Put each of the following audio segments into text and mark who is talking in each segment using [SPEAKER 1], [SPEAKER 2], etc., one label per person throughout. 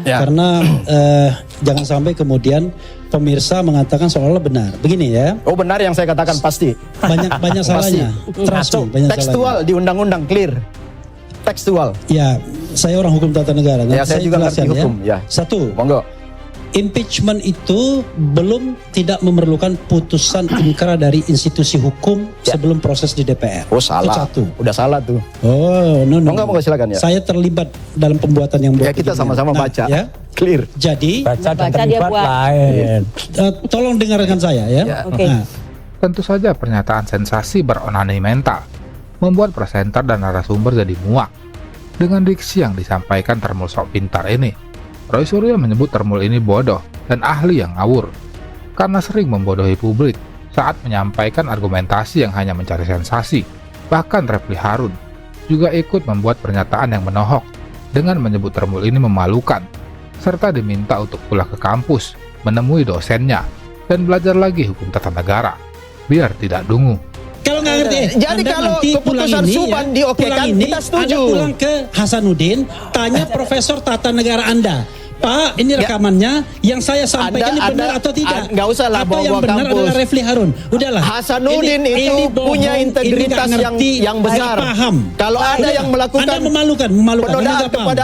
[SPEAKER 1] Karena jangan sampai kemudian pemirsa mengatakan seolah-olah benar. Begini ya.
[SPEAKER 2] Oh benar yang saya katakan pasti.
[SPEAKER 1] Banyak salahnya. Trust me, banyak
[SPEAKER 2] tekstual
[SPEAKER 1] salahnya.
[SPEAKER 2] di undang-undang clear. Tekstual.
[SPEAKER 1] Ya, saya orang hukum tata negara.
[SPEAKER 2] Ya, saya juga ngerti hukum. Ya.
[SPEAKER 1] Satu,
[SPEAKER 2] Monggo.
[SPEAKER 1] impeachment itu belum tidak memerlukan putusan ingkrah dari institusi hukum sebelum proses di DPR.
[SPEAKER 2] Oh salah.
[SPEAKER 1] Itu satu.
[SPEAKER 2] Udah salah tuh.
[SPEAKER 1] Oh, no.
[SPEAKER 2] Monggo silakan ya.
[SPEAKER 1] Saya terlibat dalam pembuatan yang
[SPEAKER 2] Ya kita sama-sama baca.
[SPEAKER 1] Ya.
[SPEAKER 2] Clear.
[SPEAKER 1] Jadi,
[SPEAKER 3] Baca dan
[SPEAKER 4] Baca dia
[SPEAKER 3] terlibat
[SPEAKER 4] buat.
[SPEAKER 3] lain.
[SPEAKER 1] tolong dengarkan saya ya.
[SPEAKER 2] Ya.
[SPEAKER 4] Oke.
[SPEAKER 1] Nah,
[SPEAKER 5] Tentu saja pernyataan sensasi beronani mental membuat presenter dan narasumber jadi muak. Dengan diksi yang disampaikan Termul sok pintar ini, Roy Suryo menyebut Termul ini bodoh dan ahli yang ngawur karena sering membodohi publik saat menyampaikan argumentasi yang hanya mencari sensasi. Bahkan Refli Harun juga ikut membuat pernyataan yang menohok dengan menyebut Termul ini memalukan, serta diminta untuk pulang ke kampus, menemui dosennya, dan belajar lagi hukum tata negara, biar tidak dungu.
[SPEAKER 1] kalau nggak ngerti,
[SPEAKER 2] Jadi
[SPEAKER 1] Anda
[SPEAKER 2] kalau
[SPEAKER 1] nanti
[SPEAKER 2] keputusan
[SPEAKER 1] pulang ini,
[SPEAKER 2] Subhan diokekan,
[SPEAKER 1] pulang ini,
[SPEAKER 2] kita setuju.
[SPEAKER 1] Anda pulang ke Hasanuddin, tanya Profesor Tata Negara Anda. Pak, ini rekamannya yang saya sampaikan ini benar atau tidak?
[SPEAKER 2] Nggak usah lah
[SPEAKER 1] atau yang
[SPEAKER 2] bawa-bawa
[SPEAKER 1] benar
[SPEAKER 2] kampus.
[SPEAKER 1] adalah Refli Harun. Udahlah.
[SPEAKER 2] Hasanuddin
[SPEAKER 1] Ini
[SPEAKER 2] itu
[SPEAKER 1] bohong,
[SPEAKER 2] punya
[SPEAKER 1] ini
[SPEAKER 2] integritas
[SPEAKER 1] nggak ngerti,
[SPEAKER 2] yang besar.
[SPEAKER 1] nggak paham.
[SPEAKER 2] Kalau ada
[SPEAKER 1] Udah,
[SPEAKER 2] yang melakukan
[SPEAKER 1] Anda memalukan.
[SPEAKER 2] penodaan
[SPEAKER 1] Anda nggak paham.
[SPEAKER 2] kepada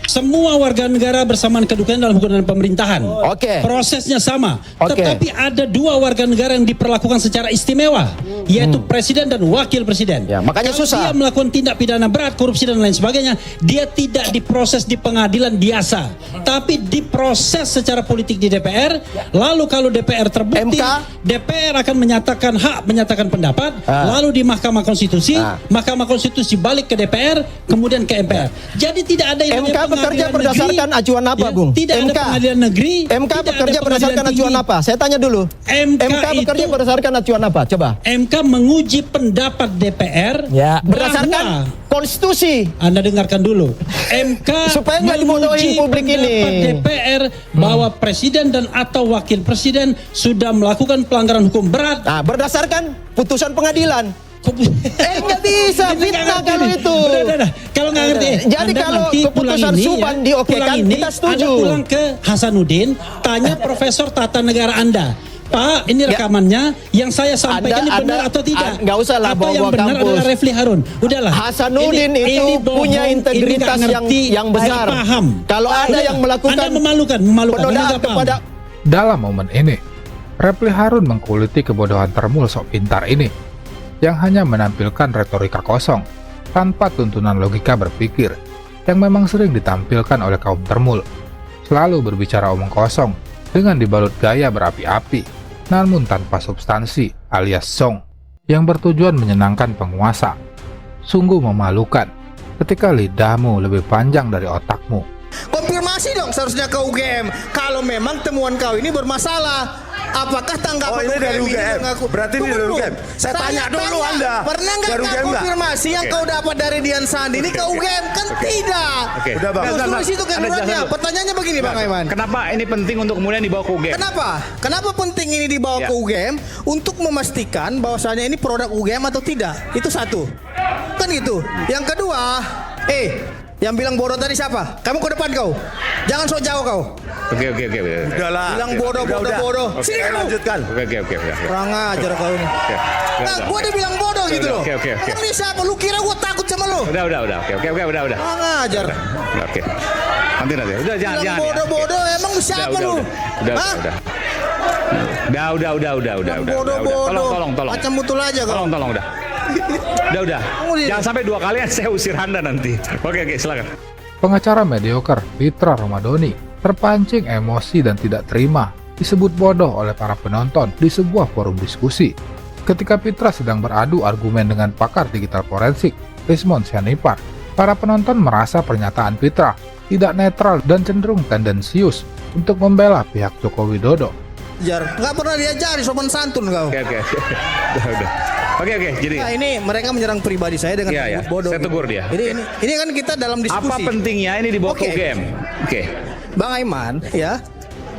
[SPEAKER 1] Semua warga negara bersamaan kedudukan dalam hukum dan pemerintahan.
[SPEAKER 2] Oke.
[SPEAKER 1] Prosesnya sama.
[SPEAKER 2] Oke.
[SPEAKER 1] Tetapi ada dua warga negara yang diperlakukan secara istimewa, yaitu presiden dan wakil presiden.
[SPEAKER 2] Ya, makanya
[SPEAKER 1] Kalau
[SPEAKER 2] susah.
[SPEAKER 1] dia melakukan tindak pidana berat, korupsi dan lain sebagainya, dia tidak diproses di pengadilan biasa, tapi diproses secara politik di DPR. Lalu kalau DPR terbukti,
[SPEAKER 2] MK?
[SPEAKER 1] DPR akan menyatakan hak menyatakan pendapat, lalu di Mahkamah Konstitusi, Mahkamah Konstitusi balik ke DPR, kemudian ke MPR. Jadi tidak ada yang
[SPEAKER 2] MK
[SPEAKER 1] namanya
[SPEAKER 2] bekerja
[SPEAKER 1] pengadilan
[SPEAKER 2] berdasarkan
[SPEAKER 1] negeri.
[SPEAKER 2] acuan apa, Bung?
[SPEAKER 1] Tidak ada
[SPEAKER 2] MK.
[SPEAKER 1] pengadilan negeri.
[SPEAKER 2] MK
[SPEAKER 1] tidak ada
[SPEAKER 2] bekerja
[SPEAKER 1] pengadilan
[SPEAKER 2] berdasarkan
[SPEAKER 1] tinggi.
[SPEAKER 2] acuan apa? Saya tanya dulu. MK bekerja
[SPEAKER 1] itu-
[SPEAKER 2] berdasarkan acuan apa? Coba.
[SPEAKER 1] MK menguji pendapat DPR
[SPEAKER 3] Ya.
[SPEAKER 2] Berdasarkan
[SPEAKER 1] bahwa-
[SPEAKER 2] konstitusi.
[SPEAKER 1] Anda dengarkan dulu. MK
[SPEAKER 2] Supaya nggak dibodohin
[SPEAKER 1] menguji
[SPEAKER 2] publik ini.
[SPEAKER 1] pendapat DPR bahwa presiden dan atau wakil presiden sudah melakukan pelanggaran hukum berat.
[SPEAKER 2] Nah, berdasarkan putusan pengadilan. Nggak bisa
[SPEAKER 1] Ini nggak
[SPEAKER 2] fitnah
[SPEAKER 1] ngerti
[SPEAKER 2] kalau
[SPEAKER 1] nih.
[SPEAKER 2] itu.
[SPEAKER 1] Udah. Kalau nggak ngerti.
[SPEAKER 2] Jadi
[SPEAKER 1] Anda
[SPEAKER 2] kalau
[SPEAKER 1] nanti
[SPEAKER 2] keputusan
[SPEAKER 1] pulang ini,
[SPEAKER 2] Subhan diokekan,
[SPEAKER 1] pulang ini,
[SPEAKER 2] kita setuju.
[SPEAKER 1] Anda pulang ke Hasanuddin, tanya Profesor Tata Negara Anda. Pak, ini rekamannya yang saya sampaikan ini benar atau tidak?
[SPEAKER 2] nggak usah lah
[SPEAKER 1] atau yang
[SPEAKER 2] bawa-bawa
[SPEAKER 1] benar
[SPEAKER 2] kampus.
[SPEAKER 1] adalah Refli Harun. Udahlah.
[SPEAKER 2] Hasanuddin
[SPEAKER 1] Ini
[SPEAKER 2] itu
[SPEAKER 1] bohong,
[SPEAKER 2] punya
[SPEAKER 1] ini
[SPEAKER 2] integritas
[SPEAKER 1] nggak ngerti,
[SPEAKER 2] yang besar.
[SPEAKER 1] nggak paham.
[SPEAKER 2] Kalau ada
[SPEAKER 1] Udah,
[SPEAKER 2] yang melakukan
[SPEAKER 1] Anda memalukan.
[SPEAKER 2] penodaan
[SPEAKER 1] Anda nggak paham.
[SPEAKER 2] kepada
[SPEAKER 5] Dalam momen ini, Refli Harun mengkuliti kebodohan Termul sok pintar ini, yang hanya menampilkan retorika kosong, tanpa tuntunan logika berpikir, yang memang sering ditampilkan oleh kaum Termul. Selalu berbicara omong kosong, dengan dibalut gaya berapi-api, namun tanpa substansi alias song, yang bertujuan menyenangkan penguasa. Sungguh memalukan, ketika lidahmu lebih panjang dari otakmu.
[SPEAKER 6] Konfirmasi dong seharusnya ke UGM kalau memang temuan kau ini bermasalah. Apakah tanggapan
[SPEAKER 7] Oh, ini dari UGM.
[SPEAKER 6] mengaku-
[SPEAKER 7] Berarti ini dari
[SPEAKER 6] Tunggu
[SPEAKER 7] UGM.
[SPEAKER 6] dulu.
[SPEAKER 7] Saya tanya dulu Anda.
[SPEAKER 6] Pernah nggak
[SPEAKER 7] Dari
[SPEAKER 6] kau
[SPEAKER 7] UGM nggak?
[SPEAKER 6] konfirmasi yang kau dapat dari Dian Sandi ini ke UGM? Kan tidak.
[SPEAKER 7] Udah, Bang.
[SPEAKER 6] Justru
[SPEAKER 8] Bentar,
[SPEAKER 6] di situ
[SPEAKER 8] Anda
[SPEAKER 6] kegurannya.
[SPEAKER 8] jelasin dulu.
[SPEAKER 6] Pertanyaannya begini Bang Aiman.
[SPEAKER 8] Kenapa ini penting untuk kemudian dibawa ke UGM?
[SPEAKER 6] Kenapa? Kenapa penting ini dibawa
[SPEAKER 8] Ya.
[SPEAKER 6] ke UGM untuk memastikan bahwasanya ini produk UGM atau tidak? Itu satu. Kan gitu. Yang kedua, yang bilang bodoh tadi siapa? Kamu ke depan kau. Jangan sok jauh kau.
[SPEAKER 8] Oke.
[SPEAKER 7] Udahlah.
[SPEAKER 6] Bilang bodoh, bodoh. Sini
[SPEAKER 7] Saya
[SPEAKER 6] kamu.
[SPEAKER 7] lanjutkan.
[SPEAKER 8] Oke.
[SPEAKER 6] Kurang ajar kau ini. Nah, gua dia bilang bodoh gitu loh.
[SPEAKER 8] Oke.
[SPEAKER 6] Emang dia siapa? Lu kira gua takut sama lu?
[SPEAKER 8] Udah. Oke, udah.
[SPEAKER 6] Kurang ajar.
[SPEAKER 8] Oke. Nanti. Udah jangan.
[SPEAKER 6] Bilang bodoh-bodoh, emang siapa lu? Hah?
[SPEAKER 8] Udah.
[SPEAKER 6] Bodoh-bodoh.
[SPEAKER 8] Tolong.
[SPEAKER 6] Macam betul aja kau.
[SPEAKER 8] Tolong, udah. Udah. Jangan sampai 2 kali saya usir Anda nanti. Oke, silakan.
[SPEAKER 5] Pengacara mediocre Fitra Ramadhani terpancing emosi dan tidak terima disebut bodoh oleh para penonton di sebuah forum diskusi. Ketika Fitra sedang beradu argumen dengan pakar digital forensik Rismon Sianipar, para penonton merasa pernyataan Fitra tidak netral dan cenderung tendensius untuk membela pihak Joko Widodo.
[SPEAKER 6] Nggak pernah diajari sopan santun kau.
[SPEAKER 8] Oke. Udah. Oke. Jadi
[SPEAKER 6] Nah, ini mereka menyerang pribadi saya dengan
[SPEAKER 8] Iya.
[SPEAKER 6] menyebut bodoh.
[SPEAKER 8] Saya tegur dia.
[SPEAKER 6] Ini kan kita dalam diskusi.
[SPEAKER 8] apa pentingnya ini dibawa ke
[SPEAKER 6] Oke.
[SPEAKER 8] UGM? Oke.
[SPEAKER 6] Bang Aiman, ya,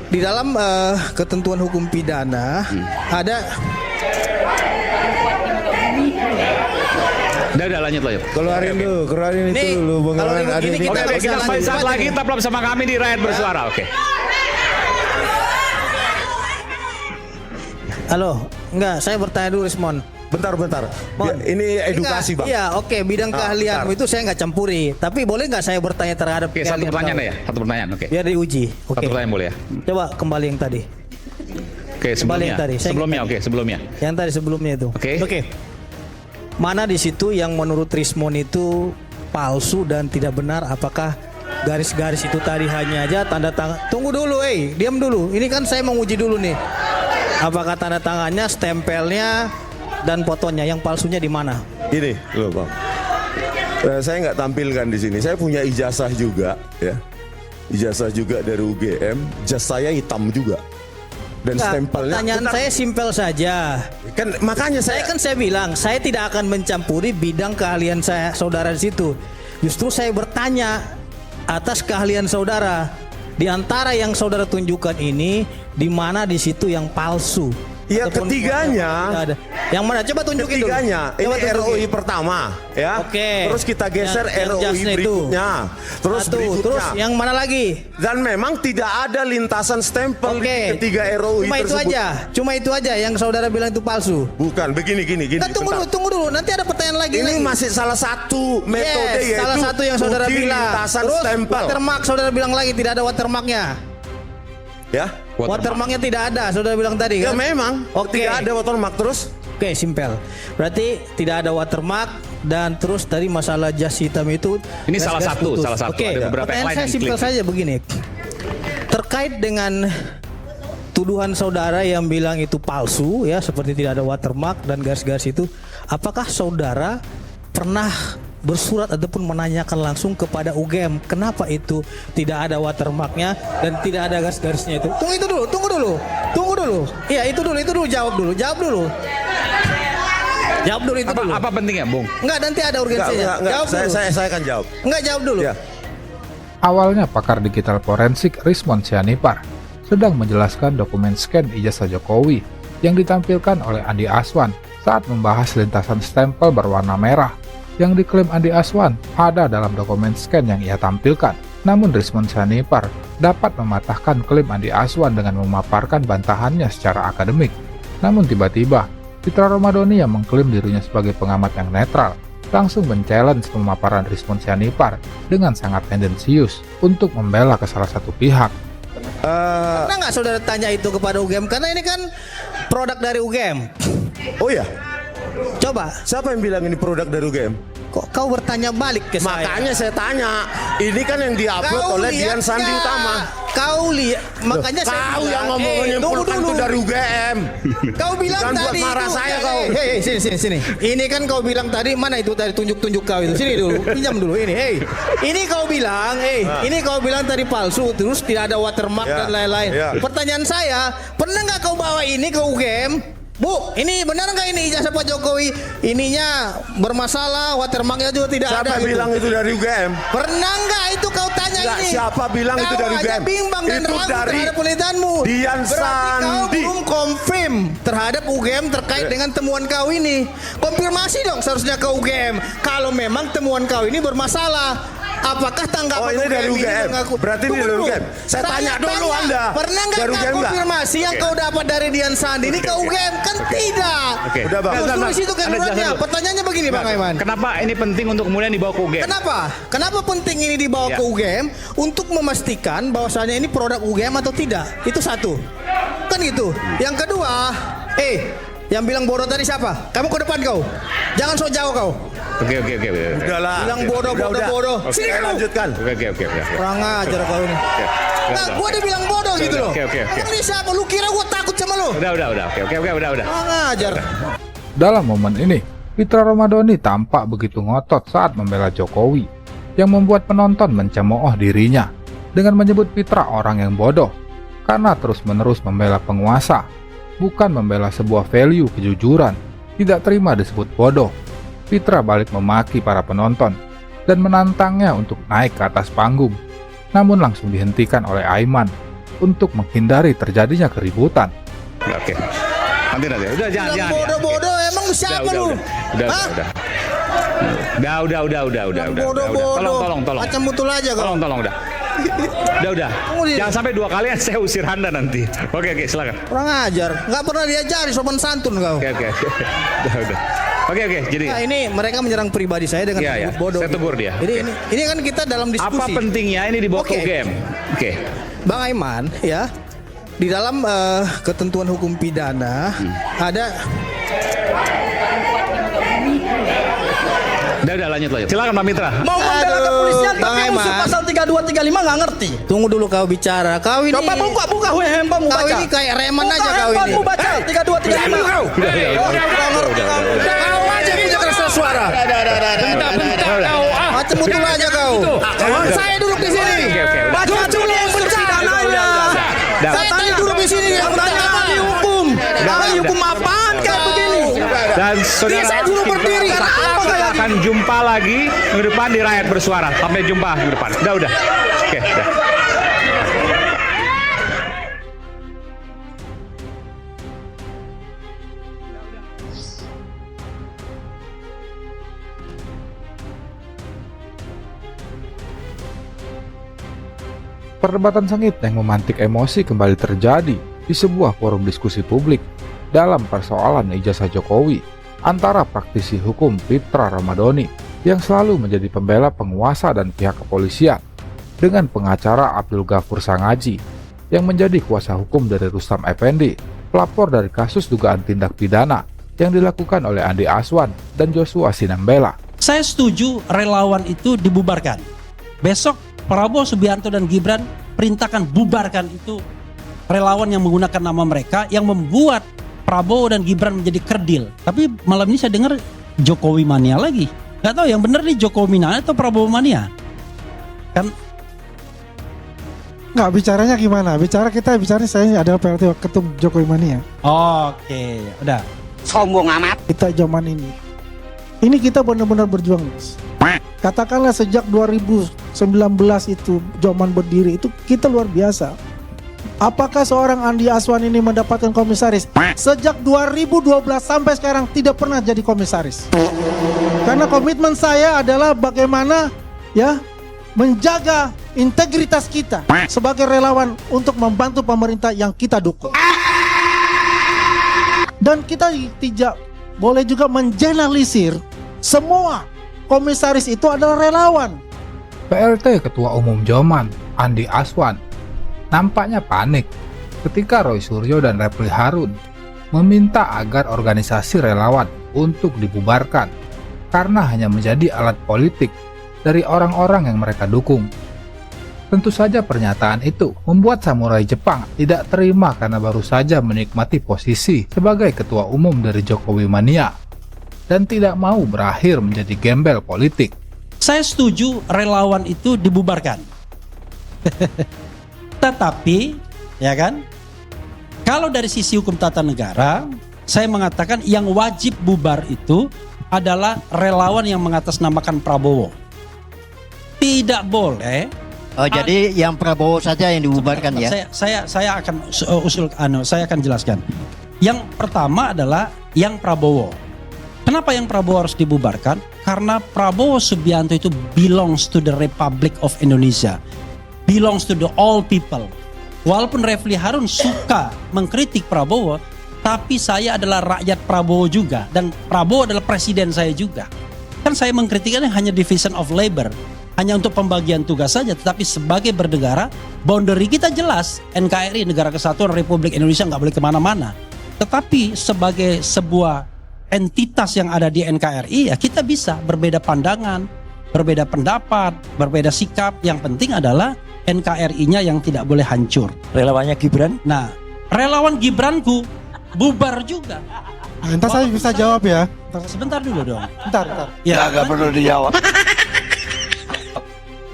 [SPEAKER 6] di dalam ketentuan hukum pidana ada
[SPEAKER 8] Udah lanjut.
[SPEAKER 2] Keluarin dulu, keluarin itu
[SPEAKER 6] Nih,
[SPEAKER 2] dulu. Bung
[SPEAKER 6] kalau
[SPEAKER 2] Irwan.
[SPEAKER 6] ini kita
[SPEAKER 8] Oke,
[SPEAKER 6] nggak
[SPEAKER 8] kita
[SPEAKER 6] bisa
[SPEAKER 8] kembali saat
[SPEAKER 6] lanjut.
[SPEAKER 8] lagi tetaplah bersama kami di Rakyat Bersuara. Oke.
[SPEAKER 6] Halo, enggak, saya bertanya dulu Rismon.
[SPEAKER 7] Bentar.
[SPEAKER 6] Mon.
[SPEAKER 7] Ini edukasi,
[SPEAKER 6] Enggak,
[SPEAKER 7] Bang.
[SPEAKER 6] Iya, oke, bidang keahlianmu
[SPEAKER 7] bentar.
[SPEAKER 6] itu saya nggak campuri. Tapi boleh nggak saya bertanya terhadap
[SPEAKER 8] Oke, satu
[SPEAKER 6] keahlian
[SPEAKER 8] pertanyaan
[SPEAKER 6] kau?
[SPEAKER 8] ya. Satu pertanyaan, oke.
[SPEAKER 6] Biar diuji.
[SPEAKER 8] Satu
[SPEAKER 6] Oke.
[SPEAKER 8] pertanyaan boleh ya.
[SPEAKER 6] Coba kembali yang tadi.
[SPEAKER 8] Oke, sebelumnya.
[SPEAKER 6] tadi, saya
[SPEAKER 8] Sebelumnya.
[SPEAKER 6] Yang tadi sebelumnya itu.
[SPEAKER 8] Oke.
[SPEAKER 6] Mana di situ yang menurut Rismon itu palsu dan tidak benar? Apakah garis-garis itu tadi hanya aja tanda tangan? Tunggu dulu, diam dulu. Ini kan saya menguji dulu nih. Apakah tanda tangannya, stempelnya, dan fotonya? Yang palsunya di mana?
[SPEAKER 7] Ini loh, Bang. Saya nggak tampilkan di sini. Saya punya ijazah juga, ya. Ijazah juga dari UGM. Jas saya hitam juga. Dan
[SPEAKER 6] Enggak,
[SPEAKER 7] stempelnya.
[SPEAKER 6] pertanyaan
[SPEAKER 7] Bentar.
[SPEAKER 6] saya simpel saja.
[SPEAKER 7] Kan makanya
[SPEAKER 6] Saya bilang, saya tidak akan mencampuri bidang keahlian saya saudara di situ. Justru saya bertanya atas keahlian saudara. Di antara yang saudara tunjukkan ini, di mana di situ yang palsu?
[SPEAKER 7] Ya,
[SPEAKER 6] Ataupun
[SPEAKER 7] ketiganya.
[SPEAKER 6] tidak ada. Yang mana? Coba tunjukin dulu.
[SPEAKER 7] Ketiganya,
[SPEAKER 6] Coba
[SPEAKER 7] ini
[SPEAKER 6] tunjukin.
[SPEAKER 7] ROI pertama, ya.
[SPEAKER 6] Oke.
[SPEAKER 7] Terus kita geser
[SPEAKER 6] Yang
[SPEAKER 7] ROI
[SPEAKER 6] jasnya itu.
[SPEAKER 7] berikutnya. Terus
[SPEAKER 6] Satu.
[SPEAKER 7] berikutnya.
[SPEAKER 6] Terus yang mana lagi?
[SPEAKER 7] Dan memang tidak ada lintasan stempel
[SPEAKER 6] Oke.
[SPEAKER 7] di ketiga ROI
[SPEAKER 6] Cuma itu
[SPEAKER 7] tersebut.
[SPEAKER 6] aja. Cuma itu aja yang saudara bilang itu palsu.
[SPEAKER 7] Bukan, begini.
[SPEAKER 6] Nah,
[SPEAKER 7] bentar.
[SPEAKER 6] tunggu dulu. Nanti ada pertanyaan lagi.
[SPEAKER 7] Ini masih salah satu metode,
[SPEAKER 6] Yes,
[SPEAKER 7] yaitu
[SPEAKER 6] salah satu yang saudara
[SPEAKER 7] uji
[SPEAKER 6] bilang.
[SPEAKER 7] lintasan
[SPEAKER 6] Terus
[SPEAKER 7] stempel.
[SPEAKER 6] watermark saudara bilang lagi tidak ada watermarknya.
[SPEAKER 7] Ya,
[SPEAKER 6] Watermarknya tidak ada, saudara bilang tadi
[SPEAKER 7] ya
[SPEAKER 6] kan?
[SPEAKER 7] memang.
[SPEAKER 6] Oke.
[SPEAKER 7] Tidak ada watermark terus.
[SPEAKER 6] Oke, simpel. Berarti tidak ada watermark dan terus tadi masalah jas hitam itu.
[SPEAKER 8] Ini salah
[SPEAKER 6] gas-gas
[SPEAKER 8] satu,
[SPEAKER 6] putus.
[SPEAKER 8] salah satu.
[SPEAKER 6] Oke,
[SPEAKER 8] Ada beberapa yang
[SPEAKER 6] pertanyaan
[SPEAKER 8] lain
[SPEAKER 6] saya
[SPEAKER 8] yang
[SPEAKER 6] simpel
[SPEAKER 8] klik.
[SPEAKER 6] saja begini. Terkait dengan tuduhan saudara yang bilang itu palsu ya, seperti tidak ada watermark dan garis-garis itu, apakah saudara pernah bersurat ataupun menanyakan langsung kepada UGM kenapa itu tidak ada watermarknya dan tidak ada garis-garisnya itu? Tunggu dulu. Iya, itu dulu, jawab dulu. Jawab dulu itu dulu.
[SPEAKER 8] Apa pentingnya, Bung?
[SPEAKER 6] Enggak, nanti ada urgensinya.
[SPEAKER 7] Enggak.
[SPEAKER 6] Jawab dulu.
[SPEAKER 7] Saya akan jawab.
[SPEAKER 6] Enggak, jawab dulu.
[SPEAKER 7] Ya.
[SPEAKER 5] Awalnya pakar digital forensik Rismon Sianipar sedang menjelaskan dokumen scan ijazah Jokowi yang ditampilkan oleh Andi Aswan saat membahas lintasan stempel berwarna merah yang diklaim Andi Aswan ada dalam dokumen scan yang ia tampilkan. Namun Rismon Sianipar dapat mematahkan klaim Andi Aswan dengan memaparkan bantahannya secara akademik. Namun tiba-tiba, Fitra Romadhoni yang mengklaim dirinya sebagai pengamat yang netral langsung men-challenge pemaparan Rismon Sianipar dengan sangat tendensius untuk membela ke salah satu pihak.
[SPEAKER 6] Pernah nggak saudara tanya itu kepada UGM? Karena ini kan produk dari UGM.
[SPEAKER 7] Oh ya,
[SPEAKER 6] Coba,
[SPEAKER 7] siapa yang bilang ini produk dari UGM?
[SPEAKER 6] kok kau bertanya balik ke saya?
[SPEAKER 7] Makanya saya tanya, ini kan yang diupload oleh Dian Sandi
[SPEAKER 6] nggak?
[SPEAKER 7] Utama.
[SPEAKER 6] Kau lihat, makanya saya
[SPEAKER 7] Kau
[SPEAKER 6] bilang,
[SPEAKER 7] yang ngomong
[SPEAKER 6] tunggu
[SPEAKER 7] menyimpulkan
[SPEAKER 6] dulu.
[SPEAKER 7] itu dari UGM.
[SPEAKER 6] Kau bilang
[SPEAKER 7] Jangan buat
[SPEAKER 6] tadi
[SPEAKER 7] marah
[SPEAKER 6] itu.
[SPEAKER 7] saya kau.
[SPEAKER 6] Hei, sini. Ini kan kau bilang tadi, mana itu tadi tunjuk-tunjuk kau itu. Sini dulu, pinjam dulu ini. Ini kau bilang, ini kau bilang tadi palsu, terus tidak ada watermark
[SPEAKER 7] Ya,
[SPEAKER 6] dan lain-lain.
[SPEAKER 7] ya.
[SPEAKER 6] Pertanyaan saya, pernah nggak kau bawa ini ke UGM? Bu, ini benar nggak ini ijazah Pak Jokowi? Ininya bermasalah, watermarknya juga tidak
[SPEAKER 7] Siapa
[SPEAKER 6] ada.
[SPEAKER 7] yang bilang itu dari UGM?
[SPEAKER 6] Pernah nggak itu kau tanya
[SPEAKER 7] Nggak,
[SPEAKER 6] ini?
[SPEAKER 7] siapa bilang itu
[SPEAKER 6] Kau
[SPEAKER 7] dari
[SPEAKER 6] aja
[SPEAKER 7] UGM?
[SPEAKER 6] bimbang dan
[SPEAKER 7] Itu
[SPEAKER 6] ragu
[SPEAKER 7] dari
[SPEAKER 6] terhadap penelitianmu.
[SPEAKER 7] Dian
[SPEAKER 6] Berarti kau
[SPEAKER 7] Sandi.
[SPEAKER 6] belum confirm terhadap UGM terkait dengan temuan kau ini. Konfirmasi dong seharusnya ke UGM. Kalau memang temuan kau ini bermasalah. Apakah tanggapan
[SPEAKER 7] Oh, ini dari
[SPEAKER 6] ini
[SPEAKER 7] UGM.
[SPEAKER 6] mengaku-
[SPEAKER 7] Berarti ini
[SPEAKER 6] Tunggu
[SPEAKER 7] dari
[SPEAKER 6] dulu.
[SPEAKER 7] UGM. Saya tanya dulu Anda.
[SPEAKER 6] Pernah nggak
[SPEAKER 7] Dari
[SPEAKER 6] kau
[SPEAKER 7] UGM nggak?
[SPEAKER 6] konfirmasi yang kau dapat dari Dian Sandi ini ke UGM? Kan tidak.
[SPEAKER 8] Oke.
[SPEAKER 7] Udah, Bang.
[SPEAKER 6] Justru
[SPEAKER 8] Bentar,
[SPEAKER 6] di situ
[SPEAKER 8] Anda
[SPEAKER 6] kedudukannya.
[SPEAKER 8] jelasin dulu.
[SPEAKER 6] Pertanyaannya begini, Bang Aiman.
[SPEAKER 8] Kenapa ini penting untuk kemudian dibawa ke UGM?
[SPEAKER 6] Kenapa? Kenapa penting ini dibawa
[SPEAKER 8] Ya.
[SPEAKER 6] ke UGM? Untuk memastikan bahwasannya ini produk UGM atau tidak. Itu satu. Kan gitu. Yang kedua, yang bilang bodoh tadi siapa? Kamu ke depan kau. Jangan sok jauh kau.
[SPEAKER 8] Oke.
[SPEAKER 7] Udahlah.
[SPEAKER 6] Bilang bodoh.
[SPEAKER 7] Oke,
[SPEAKER 6] Sini
[SPEAKER 7] saya
[SPEAKER 6] kau.
[SPEAKER 7] lanjutkan.
[SPEAKER 8] Oke.
[SPEAKER 6] Kurang ajar kau ini. Nah, gua dibilang bodoh gitu loh.
[SPEAKER 8] Oke.
[SPEAKER 6] Emang dia siapa? Lu kira gua takut sama lu?
[SPEAKER 8] Udah. Oke, udah.
[SPEAKER 6] Kurang ajar.
[SPEAKER 5] Dalam momen ini, Fitra Romadhoni tampak begitu ngotot saat membela Jokowi, yang membuat penonton mencemooh dirinya dengan menyebut Fitra orang yang bodoh karena terus-menerus membela penguasa, bukan membela sebuah value kejujuran. Tidak terima disebut bodoh. Fitra balik memaki para penonton dan menantangnya untuk naik ke atas panggung, namun langsung dihentikan oleh Aiman untuk menghindari terjadinya keributan.
[SPEAKER 8] Oke. Nanti. Udah jangan.
[SPEAKER 6] Bilang bodoh-bodoh, emang siapa lu?
[SPEAKER 8] Udah.
[SPEAKER 6] Hah?
[SPEAKER 8] Udah. Tolong.
[SPEAKER 6] Macam betul aja kau.
[SPEAKER 8] Tolong, udah. Udah. Jangan sampai 2 kali saya usir Anda nanti. Oke, silakan.
[SPEAKER 6] Kurang ajar, nggak pernah diajari sopan santun kau.
[SPEAKER 8] Oke. Udah. Oke, jadi
[SPEAKER 6] Nah, ini mereka menyerang pribadi saya dengan
[SPEAKER 8] Iya.
[SPEAKER 6] bodoh.
[SPEAKER 8] Saya tegur dia.
[SPEAKER 6] Ini kan kita dalam
[SPEAKER 8] apa
[SPEAKER 6] diskusi.
[SPEAKER 8] pentingnya ini dibawa ke
[SPEAKER 6] Oke.
[SPEAKER 8] UGM? Oke.
[SPEAKER 6] Bang Aiman, ya, di dalam ketentuan hukum pidana ada.
[SPEAKER 8] Udah lanjut. Silakan Pak Mitra.
[SPEAKER 3] Mau membela kepolisian
[SPEAKER 6] Bang
[SPEAKER 3] tapi musuh
[SPEAKER 6] Aiman.
[SPEAKER 3] pasal 3235 nggak ngerti.
[SPEAKER 6] Tunggu dulu kau bicara. Kau ini.
[SPEAKER 3] Coba buka handphonemu
[SPEAKER 6] Kau
[SPEAKER 3] baca.
[SPEAKER 6] ini kayak reman
[SPEAKER 3] Buka
[SPEAKER 6] aja kau ini.
[SPEAKER 3] handphonemu baca 3235.
[SPEAKER 6] Kau aja punya keras suara. Macam betul aja kau. Saya duduk di sini.
[SPEAKER 8] Oke.
[SPEAKER 6] Baca dulu yang pidananya. Saya tanya duduk di sini yang bertanya ahli hukum. Ahli hukum apaan kayak begini?
[SPEAKER 8] Dan
[SPEAKER 6] Dia saya dulu berdiri. Apa kayak
[SPEAKER 8] akan jumpa lagi minggu depan di Rakyat Bersuara. Sampai jumpa minggu depan. Udah. Oke, udah.
[SPEAKER 5] Perdebatan sengit yang memantik emosi kembali terjadi di sebuah forum diskusi publik dalam persoalan ijazah Jokowi antara praktisi hukum Fitra Ramadhani yang selalu menjadi pembela penguasa dan pihak kepolisian dengan pengacara Abdul Ghafur Sangaji yang menjadi kuasa hukum dari Rustam Effendi, pelapor dari kasus dugaan tindak pidana yang dilakukan oleh Andi Aswan dan Joshua Sinambela.
[SPEAKER 1] Saya setuju relawan itu dibubarkan. Besok Prabowo Subianto dan Gibran perintahkan bubarkan itu relawan yang menggunakan nama mereka yang membuat Prabowo dan Gibran menjadi kerdil. Tapi malam ini saya dengar Jokowi mania lagi. Gak tahu yang benar nih Jokowi mania atau Prabowo mania. Kan
[SPEAKER 4] Nggak, bicaranya gimana? Kita bicara saya adalah PLT Ketum Jokowi Mania.
[SPEAKER 1] oke, udah.
[SPEAKER 4] Kita zaman ini. Ini kita benar-benar berjuang, guys. Katakanlah sejak 2019 itu zaman berdiri itu kita luar biasa. Apakah seorang Andi Aswan ini mendapatkan komisaris? Sejak 2012 sampai sekarang tidak pernah jadi komisaris. Karena komitmen saya adalah bagaimana ya menjaga integritas kita sebagai relawan untuk membantu pemerintah yang kita dukung. Dan kita tidak boleh juga mengeneralisir semua komisaris itu adalah relawan.
[SPEAKER 5] PLT Ketua Umum Joman, Andi Aswan, nampaknya panik ketika Roy Suryo dan Refli Harun meminta agar organisasi relawan untuk dibubarkan karena hanya menjadi alat politik dari orang-orang yang mereka dukung. Tentu saja pernyataan itu membuat samurai Jepang tidak terima karena baru saja menikmati posisi sebagai ketua umum dari Jokowi Mania dan tidak mau berakhir menjadi gembel politik.
[SPEAKER 1] Saya setuju relawan itu dibubarkan. Tetapi, ya kan? Kalau dari sisi hukum tata negara, saya mengatakan yang wajib bubar itu adalah relawan yang mengatasnamakan Prabowo. Tidak boleh.
[SPEAKER 9] Oh, jadi yang Prabowo saja yang dibubarkan ya?
[SPEAKER 1] Saya akan saya akan jelaskan. Yang pertama adalah yang Prabowo. Kenapa yang Prabowo harus dibubarkan? Karena Prabowo Subianto itu belongs to the Republic of Indonesia, belongs to the all people. Walaupun Refli Harun suka mengkritik Prabowo, tapi saya adalah rakyat Prabowo juga dan Prabowo adalah presiden saya juga. Kan saya mengkritiknya hanya division of labor, hanya untuk pembagian tugas saja, tetapi sebagai bernegara, boundary kita jelas. NKRI, Negara Kesatuan Republik Indonesia, nggak boleh kemana-mana. Tetapi sebagai sebuah entitas yang ada di NKRI, ya kita bisa berbeda pandangan, berbeda pendapat, berbeda sikap. Yang penting adalah NKRI-nya yang tidak boleh hancur.
[SPEAKER 3] Relawannya Gibran?
[SPEAKER 1] Nah, relawan Gibranku bubar juga.
[SPEAKER 4] Nah, entar saya bisa jawab ya.
[SPEAKER 1] Sebentar dulu dong.
[SPEAKER 4] Entar.
[SPEAKER 1] Ya, nggak perlu dijawab.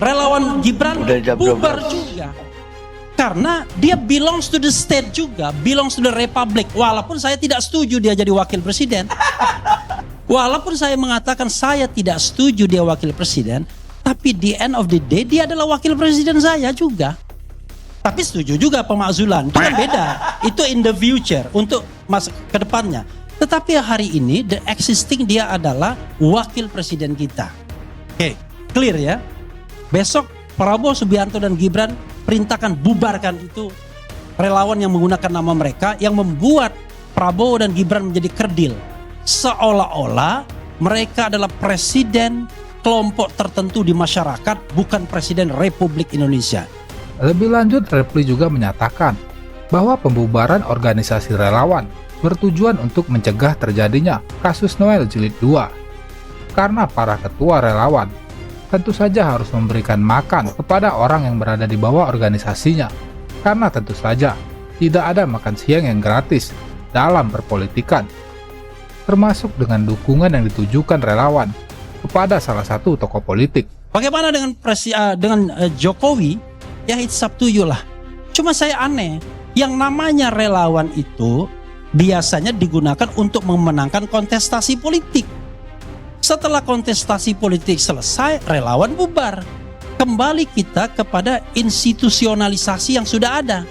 [SPEAKER 1] Relawan Gibran bubar juga. Karena dia belongs to the state juga, belongs to the republic. Walaupun saya tidak setuju dia jadi wakil presiden. Walaupun saya mengatakan saya tidak setuju dia wakil presiden, tapi di end of the day dia adalah wakil presiden saya juga. Tapi setuju juga pemakzulan, itu kan beda. Itu in the future, untuk masa ke depannya. Tetapi hari ini the existing dia adalah wakil presiden kita. Oke, clear ya. Besok Prabowo Subianto dan Gibran perintahkan bubarkan itu relawan yang menggunakan nama mereka, yang membuat Prabowo dan Gibran menjadi kerdil. Seolah-olah mereka adalah presiden kelompok tertentu di masyarakat, bukan presiden Republik Indonesia.
[SPEAKER 5] Lebih lanjut, Reply juga menyatakan bahwa pembubaran organisasi relawan bertujuan untuk mencegah terjadinya kasus Noel Jilid 2. Karena para ketua relawan tentu saja harus memberikan makan kepada orang yang berada di bawah organisasinya. Karena tentu saja tidak ada makan siang yang gratis dalam berpolitikan. Termasuk dengan dukungan yang ditujukan relawan kepada salah satu tokoh politik.
[SPEAKER 1] Bagaimana dengan Jokowi? Ya it's up to you lah. Cuma saya aneh, yang namanya relawan itu biasanya digunakan untuk memenangkan kontestasi politik. Setelah kontestasi politik selesai, relawan bubar. Kembali kita kepada institusionalisasi yang sudah ada.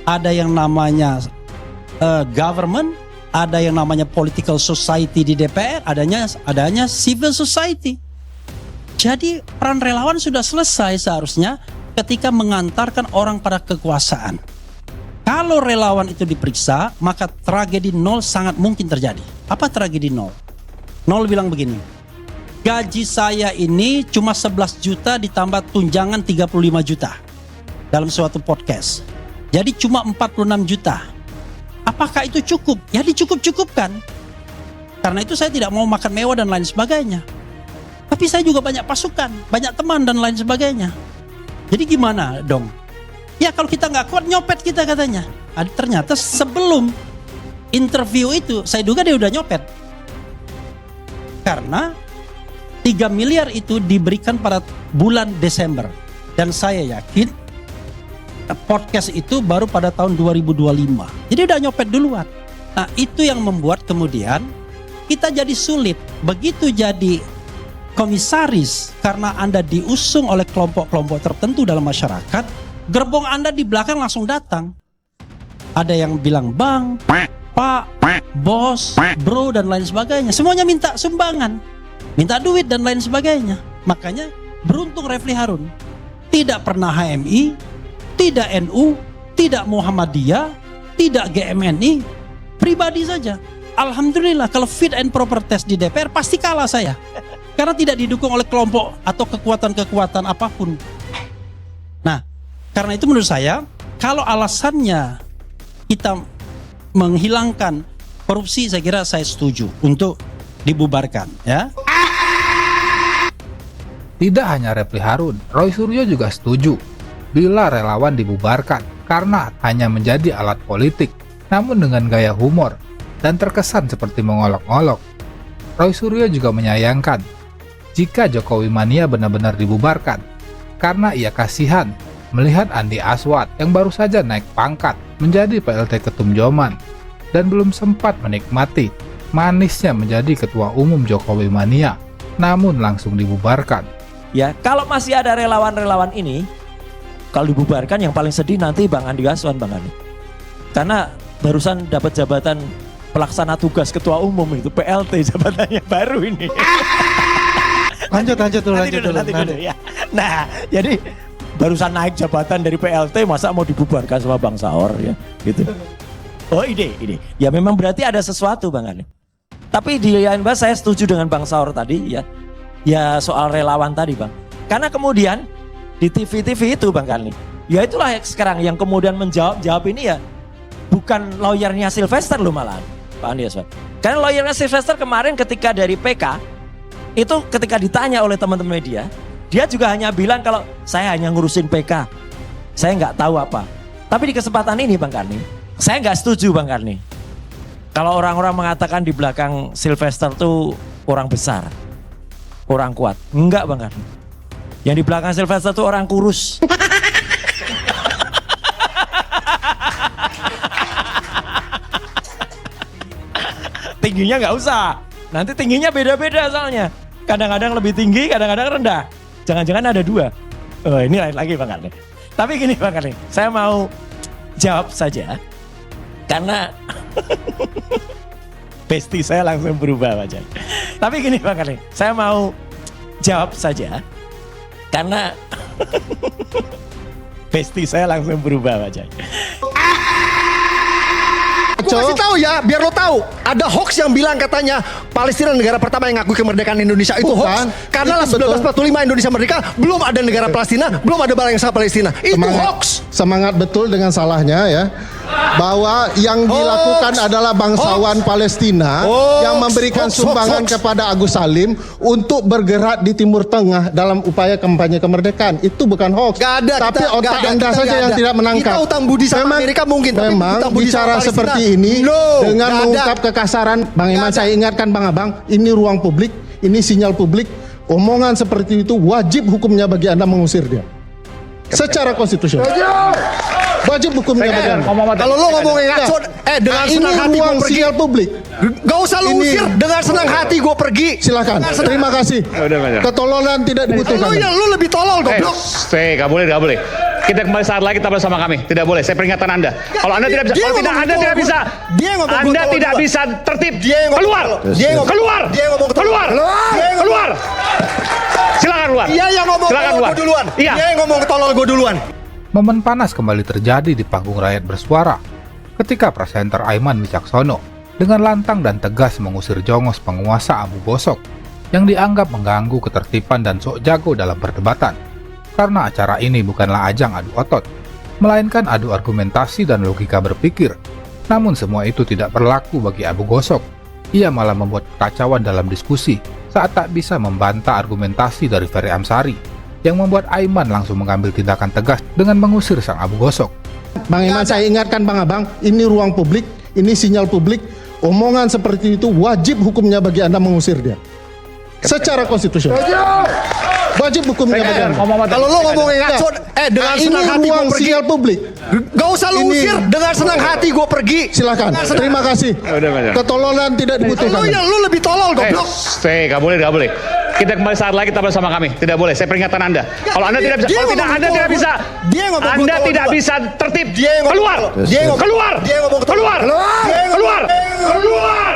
[SPEAKER 1] Ada yang namanya government, ada yang namanya political society di DPR, adanya civil society. Jadi peran relawan sudah selesai seharusnya ketika mengantarkan orang pada kekuasaan. Kalau relawan itu diperiksa, maka tragedi nol sangat mungkin terjadi. Apa tragedi nol? Nol bilang begini, gaji saya ini cuma 11 juta ditambah tunjangan 35 juta dalam suatu podcast. Jadi cuma 46 juta. Apakah itu cukup? Ya dicukup-cukupkan. Karena itu saya tidak mau makan mewah dan lain sebagainya. Tapi saya juga banyak pasukan, banyak teman dan lain sebagainya. Jadi gimana dong? Ya kalau kita nggak kuat nyopet kita katanya. Ternyata sebelum interview itu saya duga dia udah nyopet. Karena 3 miliar itu diberikan pada bulan Desember. Dan saya yakin podcast itu baru pada tahun 2025. Jadi udah nyopet duluan. Nah itu yang membuat kemudian kita jadi sulit. Begitu jadi komisaris karena Anda diusung oleh kelompok-kelompok tertentu dalam masyarakat, gerbong Anda di belakang langsung datang. Ada yang bilang bang, pak, bos, bro dan lain sebagainya. Semuanya minta sumbangan, minta duit dan lain sebagainya. Makanya beruntung Refli Harun. Tidak pernah HMI, tidak NU, tidak Muhammadiyah, tidak GMNI, pribadi saja. Alhamdulillah kalau fit and proper test di DPR pasti kalah saya. Karena tidak didukung oleh kelompok atau kekuatan-kekuatan apapun. Nah, karena itu menurut saya, kalau alasannya kita menghilangkan korupsi, saya kira saya setuju untuk dibubarkan, ya.
[SPEAKER 5] Tidak hanya Refli Harun, Roy Suryo juga setuju bila relawan dibubarkan karena hanya menjadi alat politik, namun dengan gaya humor dan terkesan seperti mengolok-olok. Roy Suryo juga menyayangkan jika Jokowi Mania benar-benar dibubarkan karena ia kasihan melihat Andi Aswad yang baru saja naik pangkat menjadi PLT Ketum Joman dan belum sempat menikmati manisnya menjadi Ketua Umum Jokowi Mania, namun langsung dibubarkan.
[SPEAKER 3] Ya, kalau masih ada relawan-relawan ini, kalau dibubarkan yang paling sedih nanti Bang Andi Aswan, Bang Andi. Karena barusan dapat jabatan pelaksana tugas Ketua Umum itu, PLT jabatannya baru ini.
[SPEAKER 4] Lanjut dulu.
[SPEAKER 3] Ya. Nah, jadi barusan naik jabatan dari PLT, masa mau dibubarkan sama Bang Saur ya, gitu. Oh ide. Ya memang berarti ada sesuatu Bang Andi. Tapi di lain bahasa saya setuju dengan Bang Saur tadi ya. Ya soal relawan tadi Bang. Karena kemudian di TV itu Bang Andi. Ya itulah sekarang yang kemudian menjawab ini ya bukan lawyernya Sylvester loh malahan Pak Andi Aswad. Karena lawyernya Sylvester kemarin ketika dari PK itu ketika ditanya oleh teman-teman media, dia juga hanya bilang kalau saya hanya ngurusin PK, saya nggak tahu apa. Tapi di kesempatan ini Bang Karni, saya nggak setuju Bang Karni. Kalau orang-orang mengatakan di belakang Sylvester tuh orang besar, orang kuat, enggak Bang Karni. Yang di belakang Sylvester tuh orang kurus. Tingginya nggak usah. Nanti tingginya beda-beda soalnya. Kadang-kadang lebih tinggi, kadang-kadang rendah. Jangan-jangan ada dua. Oh, ini lain lagi Bang Karni. Tapi gini Bang Karni, saya mau jawab saja. Karena Besti saya langsung berubah wajah. Tapi gini Bang Ali, saya mau jawab saja karena besti saya langsung berubah wajah.
[SPEAKER 2] Gue kasih tahu ya, biar lo tahu. Ada hoax yang bilang katanya Palestina negara pertama yang ngakui kemerdekaan Indonesia. Itu hoax. Karena 1945 Indonesia merdeka, belum ada negara Palestina, belum ada bangsa Palestina. Itu hoax.
[SPEAKER 10] Semangat betul dengan salahnya ya. Bahwa yang dilakukan adalah bangsawan Palestina yang memberikan sumbangan kepada Agus Salim untuk bergerak di Timur Tengah dalam upaya kampanye kemerdekaan. Itu bukan hoax.
[SPEAKER 2] Gak ada,
[SPEAKER 10] tapi
[SPEAKER 2] kita,
[SPEAKER 10] otak
[SPEAKER 2] gak ada,
[SPEAKER 10] Anda
[SPEAKER 2] kita
[SPEAKER 10] saja
[SPEAKER 2] gak
[SPEAKER 10] yang
[SPEAKER 2] ada.
[SPEAKER 10] tidak menangkap.
[SPEAKER 2] Kita utang budi sama Amerika mungkin, tapi
[SPEAKER 10] memang
[SPEAKER 2] utang budi
[SPEAKER 10] bicara
[SPEAKER 2] sama
[SPEAKER 10] seperti
[SPEAKER 2] Palestina.
[SPEAKER 10] ini dengan
[SPEAKER 2] Gak
[SPEAKER 10] mengungkap
[SPEAKER 2] ada.
[SPEAKER 10] kekasaran, Bang Iman, saya ingatkan Bang Abang, ini ruang publik, ini sinyal publik. Omongan seperti itu wajib hukumnya bagi Anda mengusir dia. Secara konstitusional. Wajib hukumnya bagi Anda.
[SPEAKER 2] Kalau lo ngomongin ngaco, dengan senang hati gue pergi.
[SPEAKER 10] Sinyal publik.
[SPEAKER 2] Gak usah lu usir, dengan senang hati gue pergi.
[SPEAKER 10] Silakan. Terima kasih. Ketololan tidak dibutuhkan.
[SPEAKER 2] Lu lebih tolol goblok.
[SPEAKER 8] Gak boleh. Kita kembali saat lagi, kita bersama kami. Tidak boleh, saya peringatkan Anda. Kalau Anda tidak bisa,
[SPEAKER 2] Dia
[SPEAKER 8] kalau tidak
[SPEAKER 2] ngomong
[SPEAKER 8] Anda tidak
[SPEAKER 2] tolol.
[SPEAKER 8] bisa.
[SPEAKER 2] Dia ngomong
[SPEAKER 8] Anda
[SPEAKER 2] tolol
[SPEAKER 8] tidak
[SPEAKER 2] juga.
[SPEAKER 8] bisa tertib.
[SPEAKER 2] Dia ngomong
[SPEAKER 8] Keluar.
[SPEAKER 2] tolol. Dia ngomong-
[SPEAKER 8] Keluar.
[SPEAKER 2] Dia ngomong tolol.
[SPEAKER 8] Keluar.
[SPEAKER 2] Dia ngomong-
[SPEAKER 8] Keluar. Silakan keluar.
[SPEAKER 2] Dia yang ngomong
[SPEAKER 8] Silakan
[SPEAKER 2] tolol
[SPEAKER 8] keluar.
[SPEAKER 2] gue duluan.
[SPEAKER 8] Iya.
[SPEAKER 2] Dia yang ngomong tolol gue duluan.
[SPEAKER 5] Momen panas kembali terjadi di panggung rakyat bersuara ketika presenter Aiman Wicaksono dengan lantang dan tegas mengusir jongos penguasa Abu Gosok yang dianggap mengganggu ketertiban dan sok jago dalam perdebatan. Karena acara ini bukanlah ajang adu otot, melainkan adu argumentasi dan logika berpikir. Namun semua itu tidak berlaku bagi Abu Gosok. Ia malah membuat kekacauan dalam diskusi saat tak bisa membantah argumentasi dari Ferry Amsari, yang membuat Aiman langsung mengambil tindakan tegas dengan mengusir sang Abu Gosok.
[SPEAKER 10] Bang Iman, saya ingatkan Bang Abang, ini ruang publik, ini sinyal publik. Omongan seperti itu wajib hukumnya bagi Anda mengusir dia. Secara konstitusional. Wajib hukumnya bagi Anda.
[SPEAKER 2] Kalau lo ngomongin ngaco, dengan senang hati gue
[SPEAKER 10] ruang
[SPEAKER 2] pergi.
[SPEAKER 10] sinyal publik.
[SPEAKER 2] Gak usah lu usir, dengan senang hati gue pergi.
[SPEAKER 10] Silakan. Terima kasih. Ketololan tidak dibutuhkan.
[SPEAKER 2] Lu lebih tolol goblok.
[SPEAKER 8] Gak boleh. Kita kembali saat lagi, kita bersama kami. Tidak boleh, saya peringatkan Anda. Kalau Anda tidak bisa,
[SPEAKER 2] Dia
[SPEAKER 8] kalau tidak
[SPEAKER 2] ngomong
[SPEAKER 8] Anda
[SPEAKER 2] tolol
[SPEAKER 8] tidak
[SPEAKER 2] gua.
[SPEAKER 8] bisa.
[SPEAKER 2] Dia ngomong
[SPEAKER 8] Anda
[SPEAKER 2] tolol
[SPEAKER 8] tidak
[SPEAKER 2] gua.
[SPEAKER 8] bisa tertib.
[SPEAKER 2] Dia ngomong
[SPEAKER 8] Keluar.
[SPEAKER 2] tolol. Dia ngomong-
[SPEAKER 8] Keluar.
[SPEAKER 2] Dia ngomong tolol.
[SPEAKER 8] Keluar.
[SPEAKER 2] Dia ngomong-
[SPEAKER 8] Keluar. Keluar.